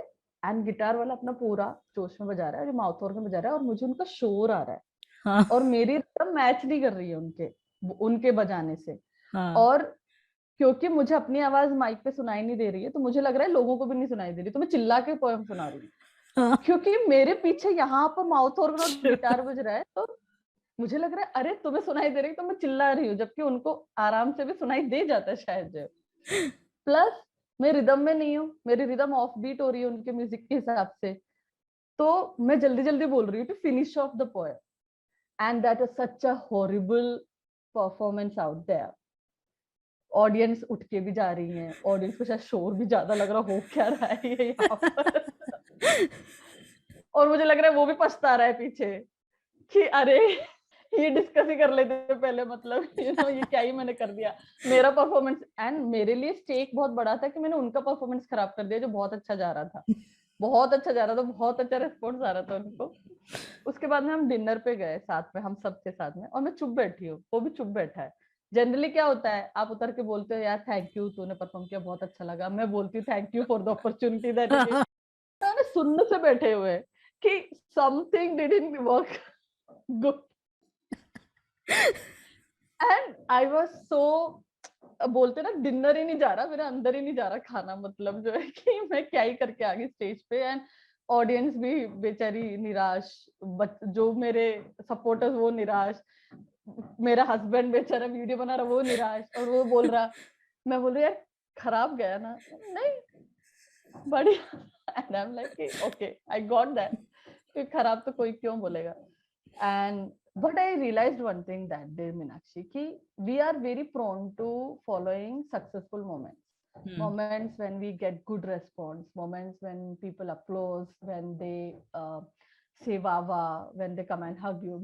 एंड गिटार वाला अपना पूरा जोश में बजा रहा है और माउथ ऑर्गन बजा रहा है और मुझे उनका शोर आ रहा है। हाँ. और मेरी रिदम मैच नहीं कर रही है उनके बजाने से। हाँ. और क्योंकि मुझे अपनी आवाज माइक पे सुनाई नहीं दे रही है, तो मुझे लग रहा है लोगों को भी नहीं सुनाई दे रही, तो मैं चिल्ला के पोएम सुना रही हूँ। क्योंकि मेरे पीछे यहाँ पर माउथ ऑर्गन और गिटार बज रहा है, तो मुझे लग रहा है अरे तुम्हें सुनाई दे रही, तो मैं चिल्ला रही हूँ, जबकि उनको आराम से भी सुनाई दे जाता है शायद जो। प्लस मैं रिदम में नहीं हूँ, मेरी रिदम ऑफ बीट हो रही है उनके म्यूजिक के हिसाब से, तो मैं जल्दी जल्दी बोल रही हूँ to finish off the poem, and that was such a horrible performance out there. Audience उठ के भी जा रही है, ऑडियंस को शायद शोर भी ज्यादा लग रहा हो क्या रहा है ये यहाँ पर। और मुझे लग रहा है वो भी पछता रहा है पीछे कि अरे ये डिस्कस ही कर लेते पहले, मतलब ये क्या ही मैंने कर दिया मेरा परफॉर्मेंस। एंड मेरे लिए स्टेक बहुत बड़ा था कि मैंने उनका परफॉर्मेंस खराब कर दिया जो बहुत अच्छा जा रहा था, बहुत अच्छा जा रहा था, बहुत अच्छा रिस्पॉन्स आ रहा था उनको। उसके बाद में हम डिनर पे गए साथ में, हम सबके साथ में, और मैं चुप बैठी हूँ, वो भी चुप बैठा है। जनरली क्या होता है, आप उतर के बोलते हो यार थैंक यू, तूने परफॉर्म किया बहुत अच्छा लगा, मैं बोलती हूँ thank you for the opportunity that सुनने से बैठे हुए कि something didn't work good. And I was सो, बोलते ना डिनर ही नहीं जा रहा, मेरे अंदर ही नहीं जा रहा खाना, मतलब जो है कि मैं क्या ही करके आ गई स्टेज पे। एंड ऑडियंस भी बेचारी निराश, जो मेरे सपोर्टर्स वो निराश, मेरा हस्बैंड बेचारा वीडियो बना रहा वो निराश, और वो बोल रहा, मैं बोल रही यार खराब गया ना, नहीं बढ़िया। And I am like okay I got that, खराब तो कोई क्यों बोलेगा। And but I realized one thing that day, Meenakshi, ki we are very prone to following successful moments. Moments when we get good response, moments when people applaud, when they say "wah wah," when they come and hug you.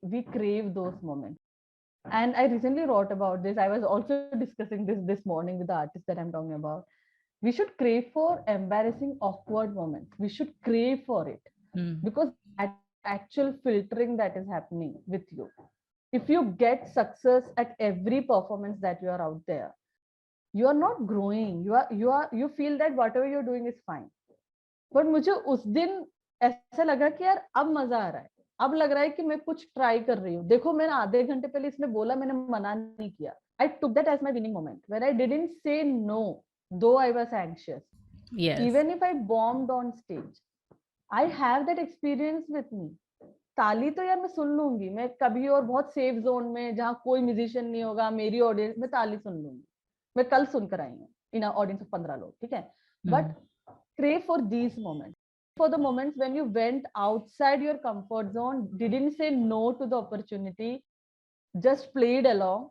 We crave those moments. And I recently wrote about this. I was also discussing this morning with the artist that I'm talking about. We should crave for embarrassing, awkward moments. We should crave for it because that actual filtering that is happening with you. If you get success at every performance that you are out there, you are not growing. You feel that whatever you're doing is fine. But मुझे उस दिन ऐसा लगा कि यार अब मजा आ रहा है, अब लग रहा है कि मैं कुछ ट्राई कर रही हूँ। देखो मैंने आधे घंटे पहले इसने बोला, मैंने मना नहीं किया। I took that as my winning moment where I didn't say no, though I was anxious. Yes. Even if I bombed on stage, I have that experience with me. ताली तो यार मैं सुन लूंगी, मैं कभी और बहुत सेफ जोन में जहाँ कोई म्यूजिशियन नहीं होगा, मेरी ऑडियंस में ताली सुन लूंगी। मैं कल सुनकर आई हूँ इन ऑडियंस ऑफ 15 लोग, ठीक है। But crave for these moments, for the moments when you went outside your comfort zone, didn't say no to the opportunity, just played along,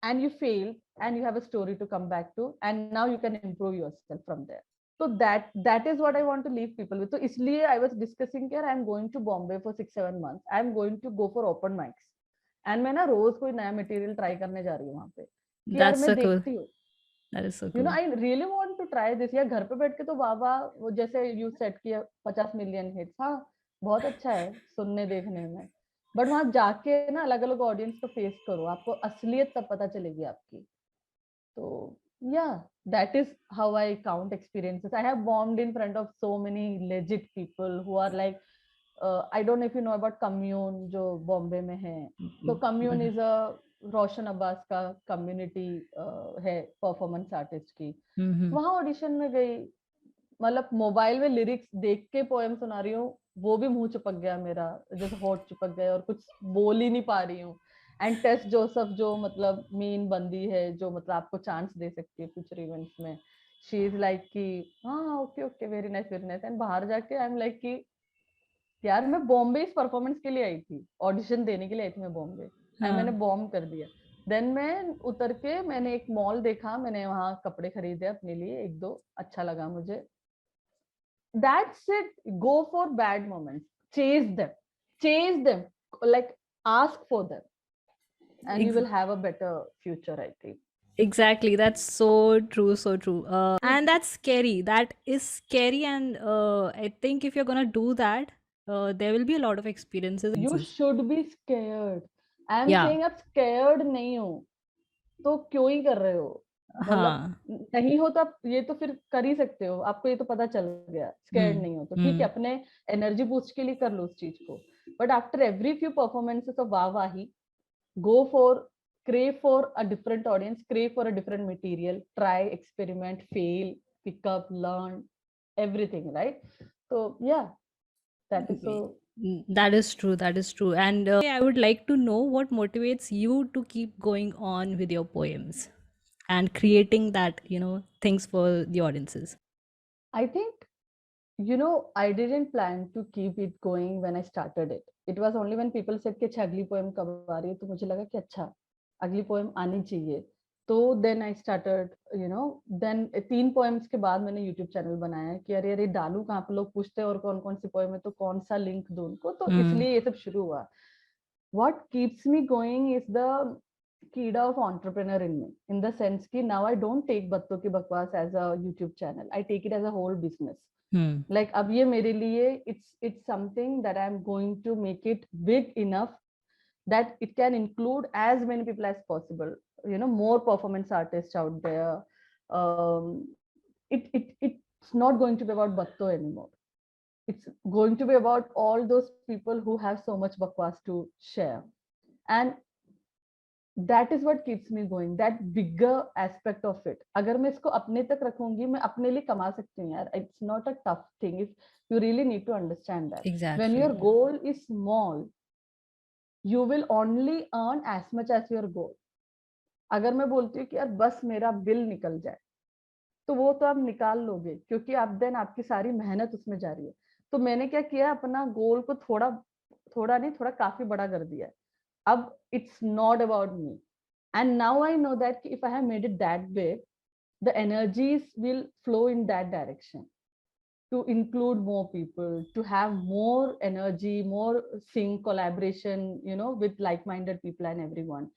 and you failed, and you have a story to come back to, and now you can improve yourself from there. So that is what I want to leave people with. So isliye I was discussing here, I am going to Bombay for 6-7 months. I am going to go for open mics, and मैं ना रोज कोई नया material try करने जा रही हूँ वहाँ पे कि यार मैं देखती हूँ, you know, I really want to try this. या घर पे बैठ के तो वाह वो जैसे you said कि 50 million hits, हाँ बहुत अच्छा है सुनने देखने में, बट वहां जाके ना अलग अलग ऑडियंस को फेस करो, आपको असलियत तब पता चलेगी आपकी. तो yeah, that is how I count experiences. I have bombed in front of so many legit people who are like, I don't know if you know about Commune जो बॉम्बे में है. तो Commune is a रोशन अब्बास का community है performance artist की. वहां audition में गई, मतलब मोबाइल में लिरिक्स देख के पोएम सुना रही हूँ, वो भी मुंह चिपक गया मेरा, जैसे होठ चिपक गए और कुछ बोल ही नहीं पा रही हूँ. एंड टेस जोसेफ जो मतलब मेन बंदी है, जो मतलब आपको चांस दे सकती है फ्यूचर इवेंट्स में, शी इज लाइक कि हाँ okay okay very nice very nice. And बाहर जाके आई एम लाइक कि यार मैं बॉम्बे इस परफॉर्मेंस के लिए आई थी, ऑडिशन देने के लिए आई थी मैं बॉम्बे, एंड मैंने बॉम्ब कर दिया. देन मैं उतर के मैंने एक मॉल देखा, मैंने वहां कपड़े खरीदे अपने लिए एक दो, अच्छा लगा मुझे. That's it. Go for bad moments. Chase them. Chase them. Like ask for them. And you Ex- will have a better future, I think. Exactly. That's so true. So true. And that's scary. That is scary. And I think if you're gonna do that, there will be a lot of experiences. You should be scared. I'm Yeah. saying आप scared नहीं हो तो क्यों ही कर रहे हो. मतलब हाँ. नहीं हो तो आप ये तो फिर कर ही सकते हो, आपको ये तो पता चल गया. स्कैर्ड नहीं हो तो ठीक है, अपने एनर्जी बूस्ट के लिए कर लो उस चीज को. But after every few performances of वाहवाही, go for, crave for a different audience, crave for a different material, try, experiment, fail, pick up, learn everything, right? So yeah, that is so. That is true. That is true. And I would like to know what motivates you to keep going on with your poems and creating that, things for the audiences. I think, I didn't plan to keep it going when I started it. It was only when people said कि अच्छा अगली poem कब आ रही है, तो मुझे लगा कि अच्छा अगली पोएम आनी चाहिए. तो then I started, then 3 poems के बाद मैंने यूट्यूब चैनल बनाया कि अरे अरे डालू कहाँ पे, लोग पूछते हैं और कौन कौन सी पोएम है तो कौन सा लिंक दूं उनको, तो इसलिए ये सब शुरू हुआ. What keeps me going is the कीड़ा of entrepreneur in me, in the sense कि now I don't take Batto Ki Bakwaas as a YouTube channel, I take it as a whole business. Like अब ये मेरे लिए it's something that I'm going to make it big enough that it can include as many people as possible, more performance artists out there. um, it's not going to be about Batto anymore, it's going to be about all those people who have so much bakwas to share. And that is what keeps me going, that bigger aspect of it. अगर मैं इसको अपने तक रखूंगी, मैं अपने लिए कमा सकती हूँ यार. It's not a tough thing if you really need to understand that. When Exactly. your goal is small, you will only earn as much as your goal. अगर मैं बोलती हूँ कि यार बस मेरा बिल निकल जाए, तो वो तो आप निकाल लोगे क्योंकि आप देन आपकी सारी मेहनत उसमें जा रही है. तो मैंने क्या किया, अपना गोल को थोड़ा थोड़ा नहीं, थोड़ा काफी बड़ा कर दिया. अब it's not about me. And now I know that if I have made it that big, the energies will flow in that direction to include more people, to have more energy, more sync, collaboration, with like-minded people and everyone.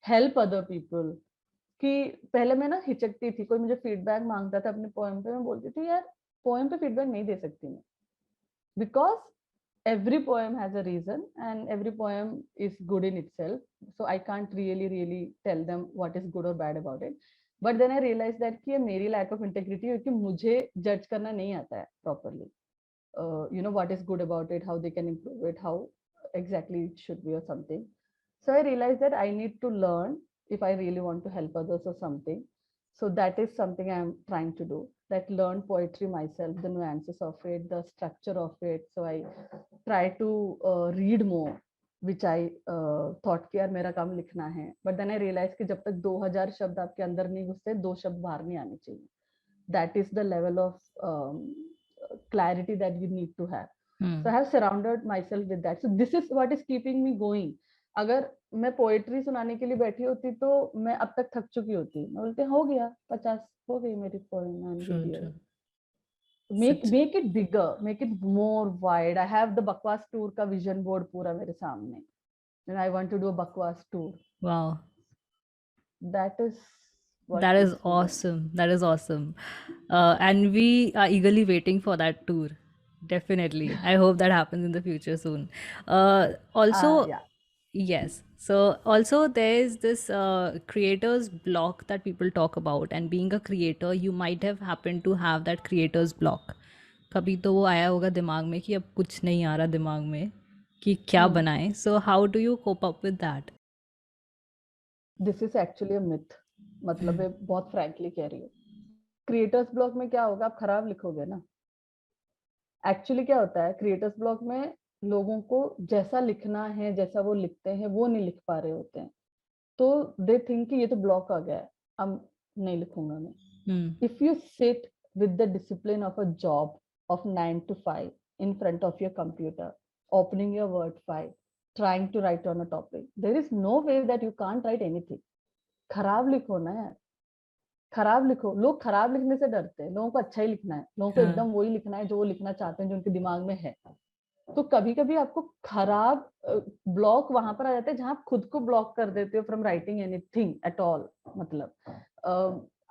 Help other people. कि पहले मैं ना हिचकती थी, कोई मुझे feedback मांगता था अपने पोएम पे, मैं बोलती थी यार पोएम पे फीडबैक नहीं दे सकती मैं, because every poem has a reason and every poem is good in itself, so I can't really tell them what is good or bad about it. But then I realized that कि ये मेरी lack of integrity है कि मुझे जज करना नहीं आता है properly. What is good about it, how they can improve it, how exactly it should be or something. So I realized that I need to learn if I really want to help others or something. So that is something I'm trying to do, that learn poetry myself, the nuances of it, the structure of it. So I try to read more, which I thought कि यार मेरा काम लिखना है. But then I realized कि जब तक 2000 शब्द आपके अंदर नहीं घुसते, 2 शब्द बाहर नहीं आने चाहिए. That is the level of clarity that you need to have. So I have surrounded myself with that. So this is what is keeping me going. अगर मैं पोएट्री सुनाने के लिए बैठी होती तो मैं अब तक थक चुकी होती. मैं बोलती हो गया 50 हो गई मेरी poem and True, video. true. make it bigger, make it more wide. I have the Bakwaas tour का vision board पूरा मेरे सामने, and I want to do a Bakwaas tour. Wow. That is what That is keeps me going. awesome. That is awesome. And we are eagerly waiting for that tour. Definitely. I hope that happens in the future soon. Also, Yeah. yes. So also there's this creator's block that people talk about, and being a creator, you might have happened to have that creator's block. कभी तो वो आया होगा दिमाग में कि अब कुछ नहीं आ रहा दिमाग में कि क्या Hmm. बनाएं. So how do you cope up with that? This is actually a myth, मतलब ये बहुत फ्रैंकली कह रही हूँ. क्रिएटर्स ब्लॉक में क्या होगा, आप खराब लिखोगे ना. एक्चुअली क्या होता है क्रिएटर्स ब्लॉक में, लोगों को जैसा लिखना है, जैसा वो लिखते हैं, वो नहीं लिख पा रहे होते हैं. तो दे थिंक कि ये तो ब्लॉक आ गया है, अब नहीं लिखूंगा मैं. If you sit with the discipline of a job of 9 to 5 in front of your computer, opening your word file, trying to write on a topic, there is no way that you can't write anything. खराब लिखो ना यार, खराब लिखो. लोग खराब लिखने से डरते हैं, लोगों को अच्छा ही लिखना है, लोगों को हाँ. एकदम वही लिखना है जो वो लिखना चाहते हैं, जो उनके दिमाग में है. तो कभी कभी आपको खराब ब्लॉक वहां पर आ जाता है जहां आप खुद को ब्लॉक कर देते हो from writing anything at all. मतलब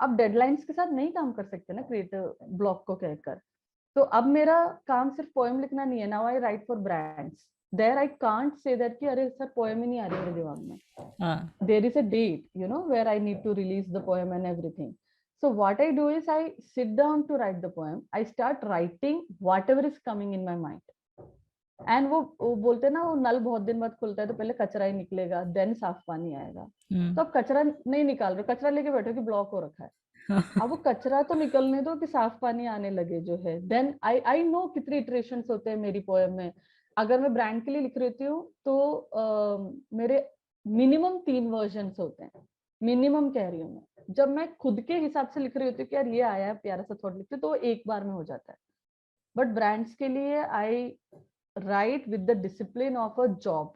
आप डेडलाइंस के साथ नहीं काम कर सकते ना क्रिएटिव ब्लॉक को कहकर. तो अब मेरा काम सिर्फ पोएम लिखना नहीं है. Now I write for brands. There I can't say that कि अरे सर पोएम ही नहीं आ रही मेरे दिमाग में. हाँ. There is a date, where I need to release the poem and everything. So what I do is I sit down to write the poem. I start writing whatever is coming in my mind. And वो बोलते हैं ना, वो नल बहुत दिन बाद खुलता है तो पहले कचरा ही निकलेगा, देन साफ पानी आएगा. तो अब कचरा नहीं निकाल रहे, कचरा लेके बैठो कि ब्लॉक हो रखा है. अब वो कचरा तो निकलने दो कि साफ पानी आने लगे जो है. देन आई नो कितने इटरेशंस होते हैं मेरी पोएम में. अगर मैं ब्रांड के लिए लिख रही हूँ तो मेरे मिनिमम 3 वर्जन होते हैं. मिनिमम कह रही हूँ मैं. जब मैं खुद के हिसाब से लिख रही होती हूँ कि यार ये आया है प्यारा सा थॉट लिखती हूँ, तो एक बार में हो जाता है. बट ब्रांड्स के लिए आई write with the discipline of a job.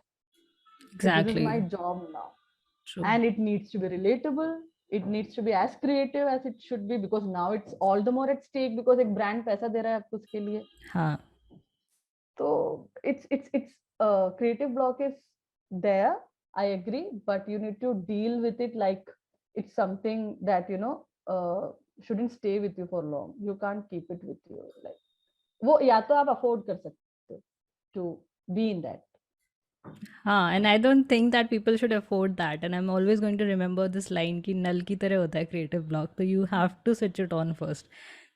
So this is my Exactly. job now. True. And it needs to be relatable. It needs to be as creative as it should be, because now it's all the more at stake because एक brand पैसा दे रहा है आपको उसके लिए. हाँ. तो it's creative block is there. I agree, but you need to deal with it like it's something that shouldn't stay with you for long. You can't keep it with you. Like वो या तो आप afford कर सकते हो to be in that. And I don't think that people should afford that. And I'm always going to remember this line कि नल की तरह होता है creative block. So you have to switch it on first.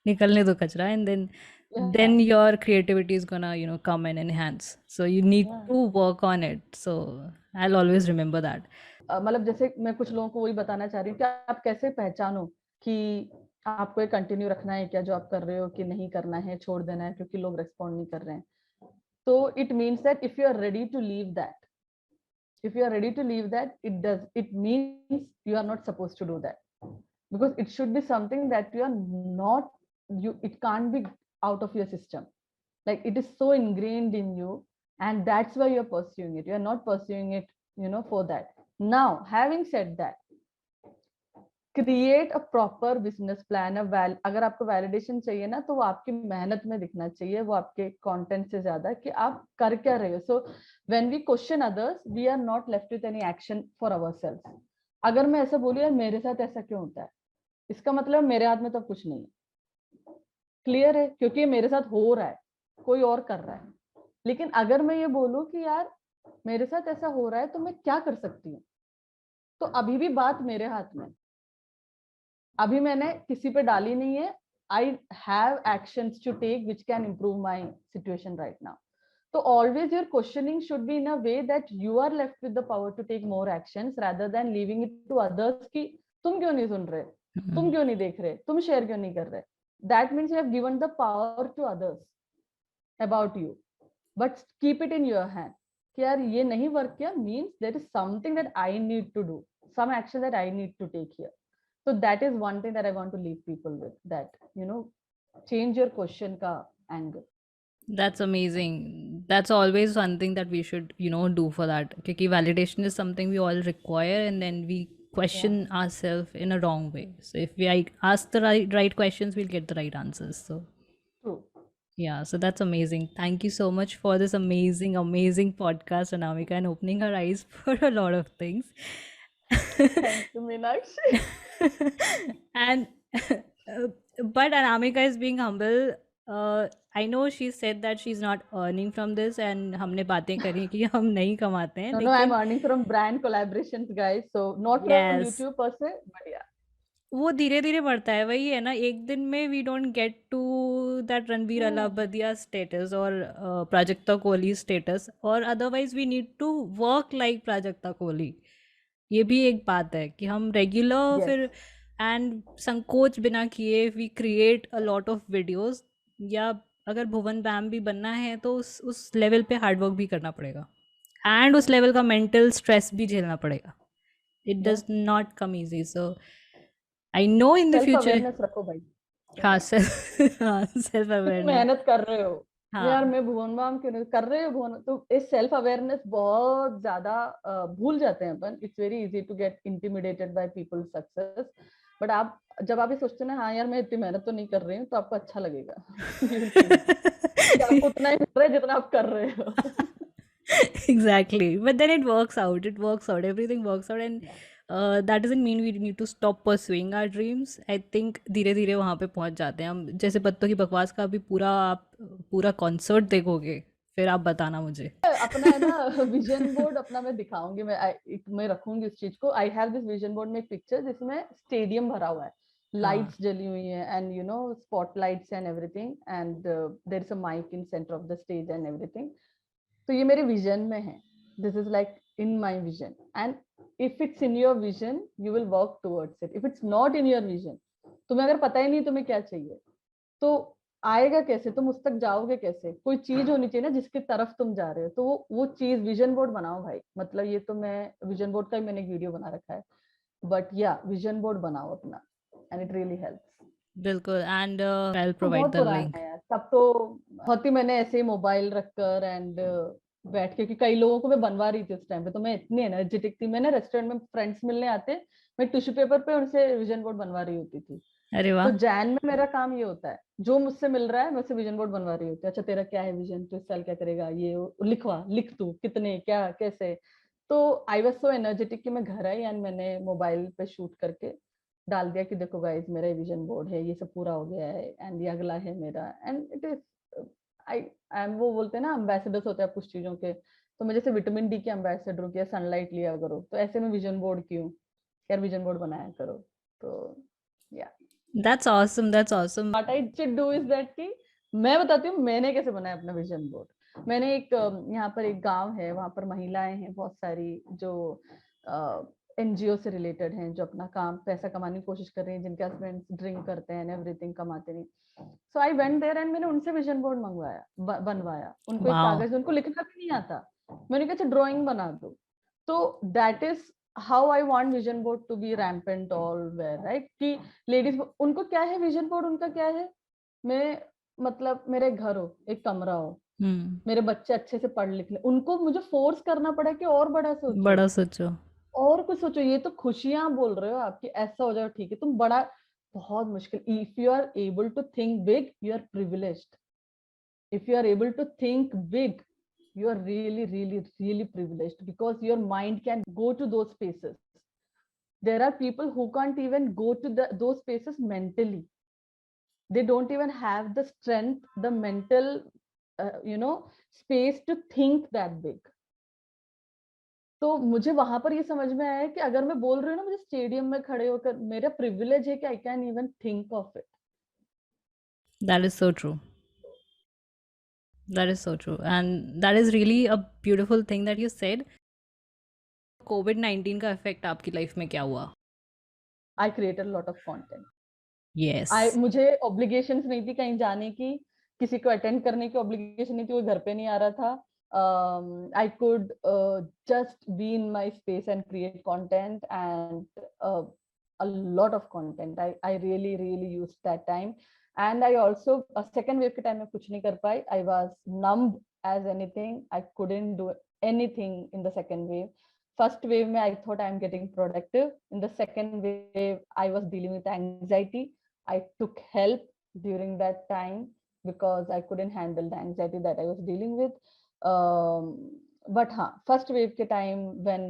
निकलने दो कचरा, and then your creativity is gonna come and enhance. So you need to work on it. So I'll always remember that. मतलब जैसे मैं कुछ लोगों को वही बताना चाह रही हूँ कि आप कैसे पहचानो कि आपको ये कंटिन्यू रखना है क्या जो आप कर रहे हो, कि नहीं करना है, छोड़ देना है क्योंकि लोग रेस्पॉन्ड नहीं कर रहे हैं. तो it means that if you are ready to leave that, if you are ready to leave that, it means you are not supposed to do that, because it should be something that you are not, it can't be out of your system. Like it is so ingrained in you, and that's why you're pursuing it. You're not pursuing it for that. Now having said that, create a proper business plan. अगर आपको validation चाहिए ना, तो वो आपकी मेहनत में दिखना चाहिए, वो आपके कंटेंट से ज्यादा कि आप कर क्या रहे हो. So when we question others, we are not left with any action for ourselves. अगर मैं ऐसा बोलूं यार मेरे साथ ऐसा क्यों होता है, इसका मतलब मेरे हाथ में तो कुछ नहीं है. क्लियर है, क्योंकि मेरे साथ हो रहा है, कोई और कर रहा है. लेकिन अगर मैं ये बोलूं कि यार मेरे साथ ऐसा हो रहा है तो मैं क्या कर सकती हूँ, तो अभी भी बात मेरे हाथ में. अभी मैंने किसी पे डाली नहीं है. I have actions to take which can improve my situation right now. तो always your questioning should be in a way that you are left with the power to take more actions rather than leaving it to others कि तुम क्यों नहीं सुन रहे, तुम क्यों नहीं देख रहे, तुम शेयर क्यों नहीं कर रहे. That means you have given the power to others about you, but keep it in your hand कि यार ये नहीं वर्क किया, means there is something that I need to do, some action that I need to take here. So that is one thing that I want to leave people with, that change your question ka angle. That's amazing. That's always one thing that we should do for that, because validation is something we all require, and then we question ourselves in a wrong way. So if we ask the right questions, we'll get the right answers. So True. yeah, so that's amazing. Thank you so much for this amazing podcast, Anamika, and opening our eyes for a lot of things. Thank you, Meenakshi. And but Anamika is being humble. I know she said that she's not earning from this, and हमने बातें करी कि हम नहीं कमाते हैं, No, I'm लेकिन earning from brand collaborations, guys. So not from yes, YouTube per se, but yeah. वो धीरे धीरे बढ़ता है, वही है ना, एक दिन में we don't get to that Ranveer Hmm. Allahbadia status और प्राजक्ता कोहली स्टेटस, और otherwise we need to work like Prajakta Kohli. ये भी एक बात है कि हम रेगुलर Yes. फिर एंड संकोच बिना किए we create a lot of videos, या अगर भुवन बैम भी बनना है तो उस लेवल पे हार्डवर्क भी करना पड़ेगा, एंड उस लेवल का मेंटल स्ट्रेस भी झेलना पड़ेगा। It Yeah. Does not come easy, so I know in the self future. Awareness रखो भाई। हाँ सेल्फ, हाँ सेल्फ क्योंकि अवेयरनेस। मेहनत कर रहे हो यार, हाँ मैं भुवन बाम क्यों नहीं कर रहे हो भुवन, तो इस सेल्फ अवेयरनेस बहुत ज्यादा भूल जाते हैं अपन। It's very easy to get intimidated by people success, but आप जब आप ये सोचते हैं ना, हाँ यार मैं इतनी मेहनत तो नहीं कर रही हूँ, तो आपको अच्छा लगेगा। You will feel कि आपको उतना ही मिल रहा है जितना आप कर रहे हो। exactly, but then it works out, everything works out, and that doesn't mean we need to stop pursuing our dreams. I think धीरे धीरे वहाँ पे पहुँच जाते हैं हम। जैसे बत्तों की बकवास का भी पूरा आप पूरा कॉन्सर्ट देखोगे, फिर आप बताना मुझे। अपना है ना विजन बोर्ड अपना मैं दिखाऊंगी, मैं रखूंगी इस चीज को। I have this vision board में एक पिक्चर जिसमें स्टेडियम भरा हुआ है, हाँ लाइट्स जली हुई है, and you know spotlights and everything, and there is a mic in centre of the stage and everything. तो ये मेरे विजन में है, this is like in my vision, and if it's in your vision you will work towards it. If it's not in your vision, तुम्हें अगर पता ही नहीं तुम्हें क्या चाहिए, तो आएगा कैसे, तुम उस तक जाओगे कैसे? कोई चीज होनी चाहिए ना जिसकी तरफ तुम जा रहे हो, तो वो चीज विजन बोर्ड बनाओ भाई। मतलब ये तो मैं विजन बोर्ड का ही मैंने एक वीडियो बना रखा है, बट या विजन बोर्ड बनाओ अपना, एंड इट रियली हेल्प्स। बिल्कुल, एंड आई तो प्रोवाइड बहुत द पुराना लिंक। है यार, तब तो बहुत ही मैंने ऐसे ही मोबाइल रखकर एंड बैठ के, क्योंकि कई लोगों को मैं बनवा रही थी उस टाइम पे, तो मैं इतनी एनर्जेटिक थी, मैंने रेस्टोरेंट में फ्रेंड्स मिलने आते, मैं टिश्यू पेपर पे उनसे विजन बोर्ड बनवा रही होती थी। अरे तो वाह। जैन में मेरा काम ये होता है, जो मुझसे मिल रहा है मैं उससे विजन बोर्ड बनवा रही होती हूँ। अच्छा तेरा क्या है विजन, तो इस साल क्या करेगा, ये लिखवा, लिख तू कितने क्या कैसे। तो आई वाज सो एनर्जेटिक कि मैं घर आई एंड मैंने मोबाइल पे शूट करके डाल दिया कि देखो गाइस मेरा विजन बोर्ड है, ये सब पूरा हो गया है, एंड ये अगला है मेरा, and it is I I am, वो बोलते हैं ना एम्बेसडर्स होते हैं कुछ चीजों के, तो मैं जैसे विटामिन डी के एम्बेसडर हूँ, सनलाइट लिया करो, तो ऐसे में विजन बोर्ड क्यों यार, विजन बोर्ड बनाया करो। तो या that's awesome, that's awesome. What I should do is that कि मैं बताती हूँ मैंने कैसे बनाया अपना विजन बोर्ड। मैंने एक यहाँ पर एक गांव है, वहां पर महिलाएं हैं बहुत सारी जो एनजीओ से रिलेटेड हैं, जो अपना काम पैसा कमाने की कोशिश कर रही हैं, जिनके हस्बैंड ड्रिंक करते हैं, एवरीथिंग कमाते नहीं। सो आई वेंट देयर एंड मैंने उनसे विजन बोर्ड मंगवाया, बनवाया। उनको एक वाओ। कागज, उनको लिखना भी नहीं आता, मैंने कहा ड्राइंग बना दो। तो that is how I want vision board to be rampant all where, right? कि लेडीज उनको क्या है विजन बोर्ड, उनका क्या है, मैं मतलब मेरे घर हो, एक कमरा हो, हम्म। मेरे बच्चे अच्छे से पढ़ लिख ले, उनको मुझे फोर्स करना पड़ा कि और बड़ा सोचो, बड़ा सोचो। और कुछ सोचो। ये तो खुशियां बोल रहे हो आपकी, ऐसा हो जाओ ठीक है, तुम बड़ा, बहुत मुश्किल। If you are able to think big you are privileged, if you are able to think big you are really really really privileged, because your mind can go to those spaces. There are people who can't even go to those spaces mentally, they don't even have the strength, the mental space to think that big. तो मुझे वहां पर ये समझ में आया कि अगर मैं बोल रही हूँ ना, मुझे स्टेडियम में खड़े होकर, मेरा प्रिविलेज है कि I can even think of it. That is so true, that is so true, and that is really a beautiful thing that you said. कोविड-19 का इफेक्ट आपकी लाइफ में क्या हुआ? I created lot of content. Yes. मुझे obligations नहीं थी कहीं जाने की, किसी को अटेंड करने की ऑब्लिगेशन नहीं थी, वो घर पे नहीं आ रहा था। I could just be in my space and create content, and a lot of content. I really really used that time, and I also second wave के time में कुछ नहीं कर पाई, I was numb as anything, I couldn't do anything in the second wave. First wave में I thought I'm getting productive, in the second wave I was dealing with anxiety. I took help during that time because I couldn't handle the anxiety that I was dealing with. But first wave के time when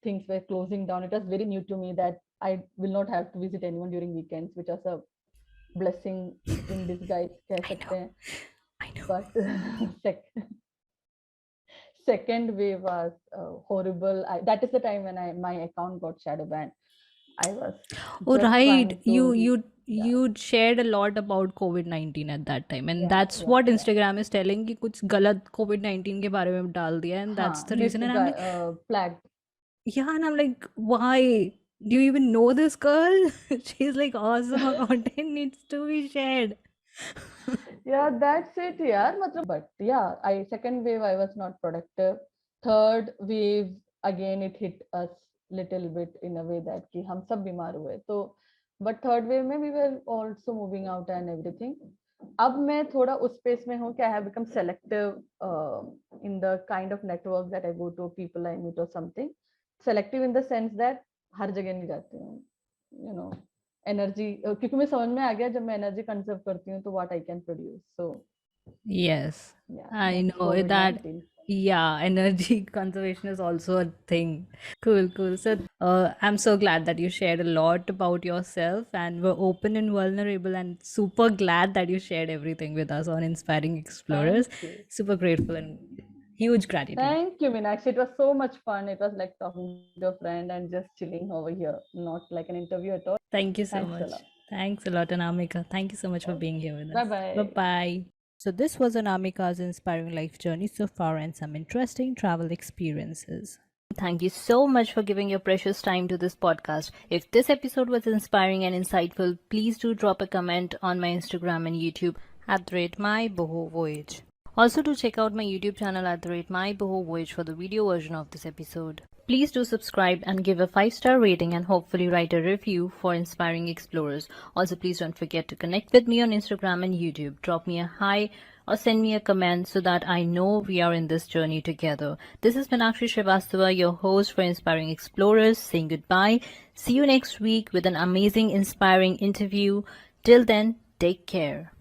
things were closing down, it was very new to me that I will not have to visit anyone during weekends, which was a blessing in disguise कह I सकते know. हैं। I know. But second wave was horrible. That is the time when my account got shadow banned. I was Oh, just right. trying to yeah, You shared a lot about COVID-19 at that time, and yeah, that's yeah, what yeah. Instagram is telling कि कुछ गलत COVID-19 के बारे में डाल दिया, and that's the reason. And I'm like, Flagged. yeah, and I'm like, why? Do you even know this girl? She's like awesome. Her content needs to be shared. Yeah, that's it, yeah. But yeah, I second wave I was not productive. Third wave again it hit us little bit in a way that कि हम सब बीमार हुए. So, but third wave में we were also moving out and everything. अब मैं थोड़ा उस space में हूँ कि I have become selective in the kind of network that I go to, people I meet or something. Selective in the sense that हर जगह नहीं जाती हूँ, you know. एनर्जी क्योंकि मैं समझ में आ गया जब मैं एनर्जी कंजर्व करती हूँ तो what I can produce so Yes, या I that's know Covid that. 19. Yeah, energy conservation is also a thing. Cool, cool. So, I'm so glad that you shared a lot about yourself and were open and vulnerable, and super glad that you shared everything with us on Inspiring Explorers. Super grateful and huge gratitude. Thank you, Meenakshi. It was so much fun. It was like talking to a friend and just chilling over here, not like an interview at all. Thank you so Thanks a much. lot. Thanks a lot, Anamika. Thank you so much for being here with Bye us. Bye bye. bye. So, this was Anamika's inspiring life journey so far and some interesting travel experiences. Thank you so much for giving your precious time to this podcast. If this episode was inspiring and insightful, please do drop a comment on my Instagram and YouTube at the rate MyBohoVoyage. Also, do check out my YouTube channel at the rate MyBohoVoyage for the video version of this episode. Please do subscribe and give a 5-star rating and hopefully write a review for Inspiring Explorers. Also, please don't forget to connect with me on Instagram and YouTube. Drop me a hi or send me a comment so that I know we are in this journey together. This is Meenakshi Srivastava, your host for Inspiring Explorers, saying goodbye. See you next week with an amazing, inspiring interview. Till then, take care.